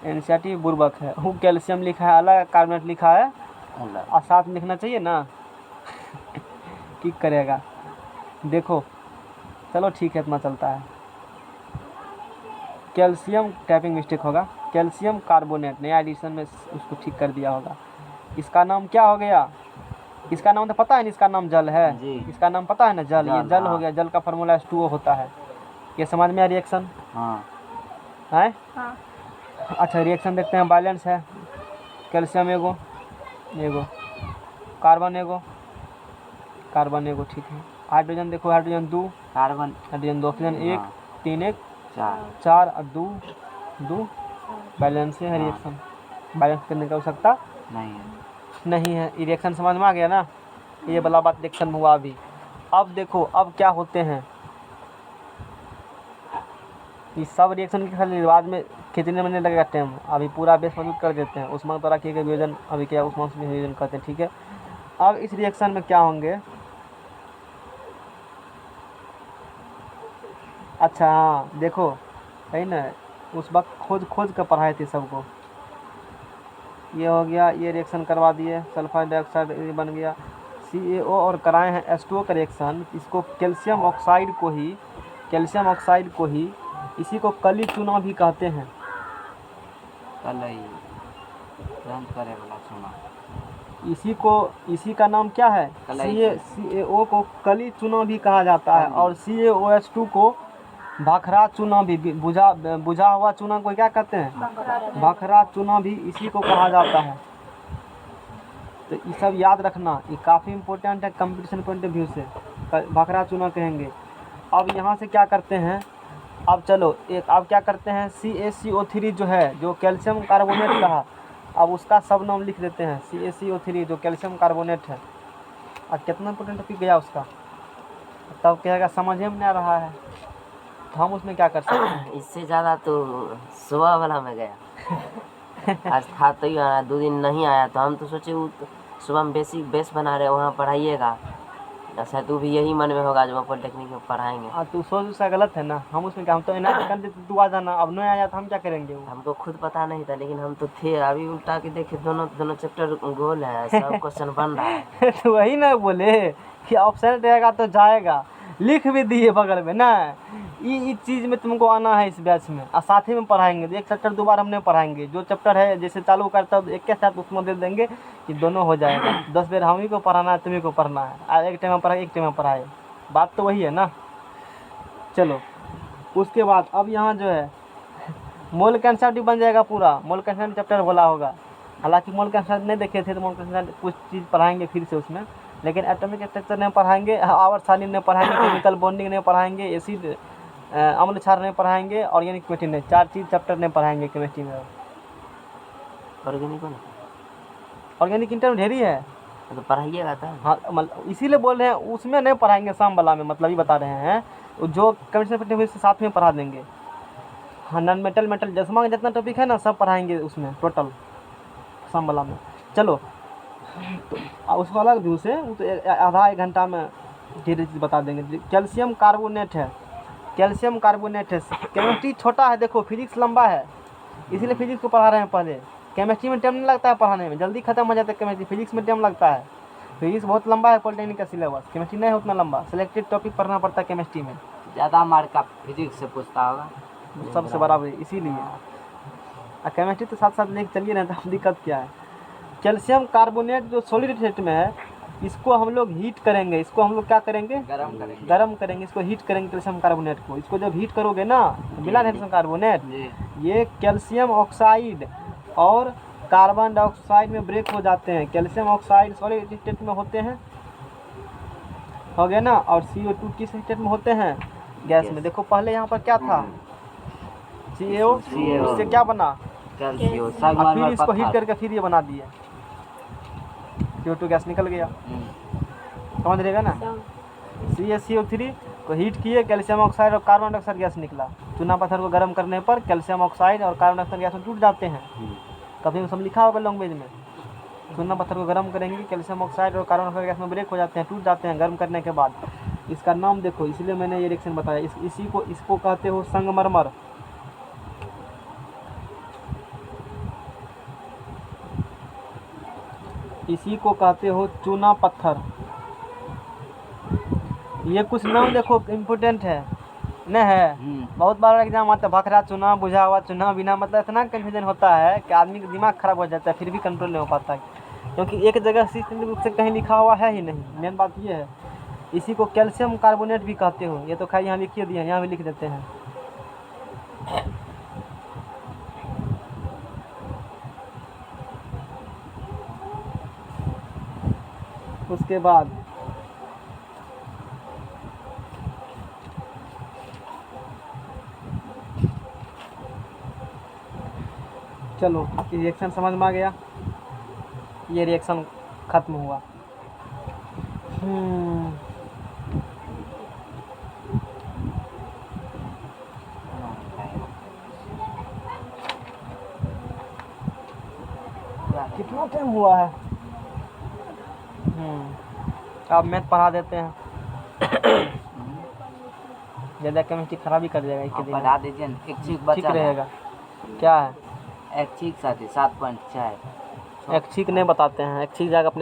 एनसीईआरटी बुर्बक है, वो कैल्शियम लिखा है अलग, कार्बोनेट लिखा है और साथ में लिखना चाहिए ना। ठीक करेगा, देखो चलो ठीक है, इतना चलता है। कैल्शियम टाइपिंग मिस्टेक होगा, कैल्शियम कार्बोनेट, नया एडिशन में उसको ठीक कर दिया होगा। इसका नाम क्या हो गया, इसका नाम तो पता है ना, इसका नाम जल है, इसका नाम पता है ना, जल। ये जल हो गया, जल का फार्मूला H2O होता है। ये समझ में आया रिएक्शन है। अच्छा रिएक्शन देखते हैं, बैलेंस है, कैल्शियम एगो कार्बन एगो, ठीक है। हाइड्रोजन देखो, हाइड्रोजन 2, हाइड्रोजन 2, ऑक्सीजन 1, 3 1 4 और 2 बैलेंस है रिएक्शन। बैलेंस करने की आवश्यकता नहीं है। रिएक्शन समझ में आ गया ना, ये वाला बात रिएक्शन हुआ अभी। अब देखो अब क्या होते हैं, इस सब रिएक्शन के खाली बाद में खींचने में नहीं लगेगा टाइम, अभी पूरा बेस मौजूद कर देते हैं। उष्मा द्वारा किए गए वियोजन अभी क्या उष्मा से वियोजन करते हैं, ठीक है। अब इस रिएक्शन में क्या होंगे, अच्छा हाँ देखो है ना, उस वक्त खोज कर पढ़ाए थे सबको। ये हो गया, ये रिएक्शन करवा दिए, सल्फर डाइऑक्साइड बन गया CaO और कराए हैं H2O का रिएक्शन। इसको कैल्शियम ऑक्साइड को ही इसी को कली चूना भी कहते हैं। इसी का नाम क्या है, CaO को कली चूना भी कहा जाता है, और CaOH2 को भाखरा चूना भी, बुझा हुआ चूना को क्या कहते हैं, भाखरा चूना भी इसी को कहा जाता है। तो ये सब याद रखना, ये काफ़ी इम्पोर्टेंट है कंपटीशन पॉइंट ऑफ व्यू से, भाखरा चूना कहेंगे। अब यहाँ से क्या करते हैं, अब चलो अब क्या करते हैं, CaCO3 जो है, जो कैल्शियम कार्बोनेट कहा, अब उसका सब नाम लिख देते हैं CaCO3 जो कैल्शियम कार्बोनेट है। अब कितना इम्पोर्टेंट टॉपिक गया उसका, तब कहेगा समझ में नहीं आ रहा है, तो हम उसमें क्या कर सकते हैं। इससे ज़्यादा तो सुबह वाला में गया। आज था तो ही 2 दिन नहीं आया, तो हम तो सोचे वो सुबह में बेसिक बेस बना रहे, वहाँ पढ़ाइएगा। अच्छा तू भी यही मन में होगा जो पॉलिटेक्निक में पढ़ाएंगे। तू सोच उसका गलत है ना, हम उसमें क्या, हम तो एनआईटी कर देते, तू आ जाना, अब नहीं आया तो हम क्या करेंगे। हमको खुद पता नहीं था, लेकिन हम तो थे। अभी उल्टा के देखे, दोनों चैप्टर गोल है, सब क्वेश्चन बन रहा है। तो वही ना बोले कि ऑप्शन रहेगा तो जाएगा, लिख भी दिए बगल में ना, ये चीज़ में तुमको आना है इस बैच में, और साथ ही में पढ़ाएंगे। तो एक चैप्टर 2 बार हमने पढ़ाएंगे, जो चैप्टर है जैसे चालू करता एक के साथ उसमें दे देंगे कि दोनों हो जाएगा। 10 बेर हम ही को पढ़ाना है, तुम्ही को पढ़ना है, एक टाइम में पढ़ाए, एक टाइम में पढ़ाए, बात तो वही है ना। चलो उसके बाद अब यहाँ जो है मोल कंसेप्ट भी बन जाएगा पूरा। मोल कंसेप्ट चैप्टर बोला होगा, हालांकि मोल कंसेप्ट नहीं देखे थे तो मोल कंसेप्ट कुछ चीज़ पढ़ाएंगे फिर से उसमें, लेकिन एटॉमिक स्ट्रक्चर नहीं पढ़ाएंगे, आवर्त सारणी नहीं पढ़ाएंगे, केमिकल बॉन्डिंग नहीं पढ़ाएंगे, एसिड अम्ल क्षार नहीं पढ़ाएंगे, ऑर्गेनिक केमिस्ट्री नहीं, 4 चीज़ चैप्टर नहीं पढ़ाएंगे केमिस्ट्री में। ऑर्गेनिक को ना ऑर्गेनिक इंटर में ढेरी है, तो पढ़ाइएगा था। हाँ मतलब इसीलिए बोल रहे हैं उसमें नहीं पढ़ाएंगे, शाम वाला में मतलब ही बता रहे हैं, जो केमिस्ट्री उसके साथ में पढ़ा देंगे। हाँ नॉन मेटल मेटल जसमा का जितना टॉपिक है ना सब पढ़ाएंगे उसमें टोटल शाम वाला में। चलो तो उसको अलग व्यू से वो तो आधा 1 घंटा में धीरे चीज़ बता देंगे। कैल्शियम कार्बोनेट है, कैल्शियम कार्बोनेट है। केमिस्ट्री छोटा है, देखो फिजिक्स लंबा है, इसीलिए फिजिक्स को पढ़ा रहे हैं पहले। केमिस्ट्री में टाइम नहीं लगता है पढ़ाने में, जल्दी खत्म हो जाता है केमिस्ट्री। फिजिक्स में टाइम लगता है, फिजिक्स बहुत लंबा है पॉलिटेक्निक का सिलेबस, केमिस्ट्री नहीं है उतना लंबा। सिलेक्टेड टॉपिक पढ़ना पड़ता है केमिस्ट्री में, ज़्यादा मार्क का फिजिक्स से पूछता होगा सबसे बराबर इसीलिए। केमिस्ट्री तो साथ साथ लेके चलिए ना, तो दिक्कत क्या है। कैल्शियम कार्बोनेट जो सॉलिड स्टेट में है, इसको हम लोग हीट करेंगे, इसको हम लोग क्या करेंगे, गरम करेंगे, इसको हीट करेंगे कैल्शियम कार्बोनेट को। इसको जब हीट करोगे ना तो मिला कैल्शियम कार्बोनेट, ये कैल्शियम ऑक्साइड और कार्बन डाइऑक्साइड में ब्रेक हो जाते हैं। कैल्शियम ऑक्साइड सॉलिड स्टेट में होते हैं, हो गया ना, और CO2 किस स्टेट में होते हैं, गैस में। देखो पहले यहाँ पर क्या था, CO, उससे क्या बना, और फिर इसको हीट करके फिर ये बना दिए, CO2 गैस निकल गया, समझ रहेगा ना। CaCO3 को हीट किए, कैल्शियम ऑक्साइड और कार्बन डाइऑक्साइड गैस निकला। चूना पत्थर को गर्म करने पर कैल्शियम ऑक्साइड और कार्बन डाइऑक्साइड गैस में टूट जाते हैं। कभी सब लिखा होगा लैंग्वेज में, चूना पत्थर को गर्म करेंगे, कैल्शियम ऑक्साइड और कार्बन डाइऑक्साइड गैस में ब्रेक हो जाते हैं, टूट जाते हैं गर्म करने के बाद। इसका नाम देखो, इसलिए मैंने ये रिएक्शन बताया। इसको कहते हो संगमरमर। इसी को कहते हो चूना पत्थर। ये कुछ नाम देखो इम्पोर्टेंट है न है, बहुत बार एग्जाम आता है, भखरा चूना, बुझा हुआ चूना, बिना मतलब इतना कन्फ्यूजन होता है कि आदमी का दिमाग खराब हो जाता है, फिर भी कंट्रोल नहीं हो पाता है, क्योंकि एक जगह सिस्टम रूप से कहीं लिखा हुआ है ही नहीं। मेन बात ये है। इसी को कैल्शियम कार्बोनेट भी कहते हो, ये तो खैर यहाँ लिखिए दिए, यहाँ भी लिख देते हैं। उसके बाद चलो रिएक्शन समझ में आ गया, ये रिएक्शन खत्म हुआ। कितना टाइम हुआ है। अब मैथ पढ़ा देते हैं, ज़्यादा केमिस्ट्री खराब ही कर देगा इसके दिन। पढ़ा दीजिए, एक चीज ठीक रहेगा। क्या है, एक चीज 7.4 एक ठीक नहीं बताते हैं, एक ठीक जाकर अपने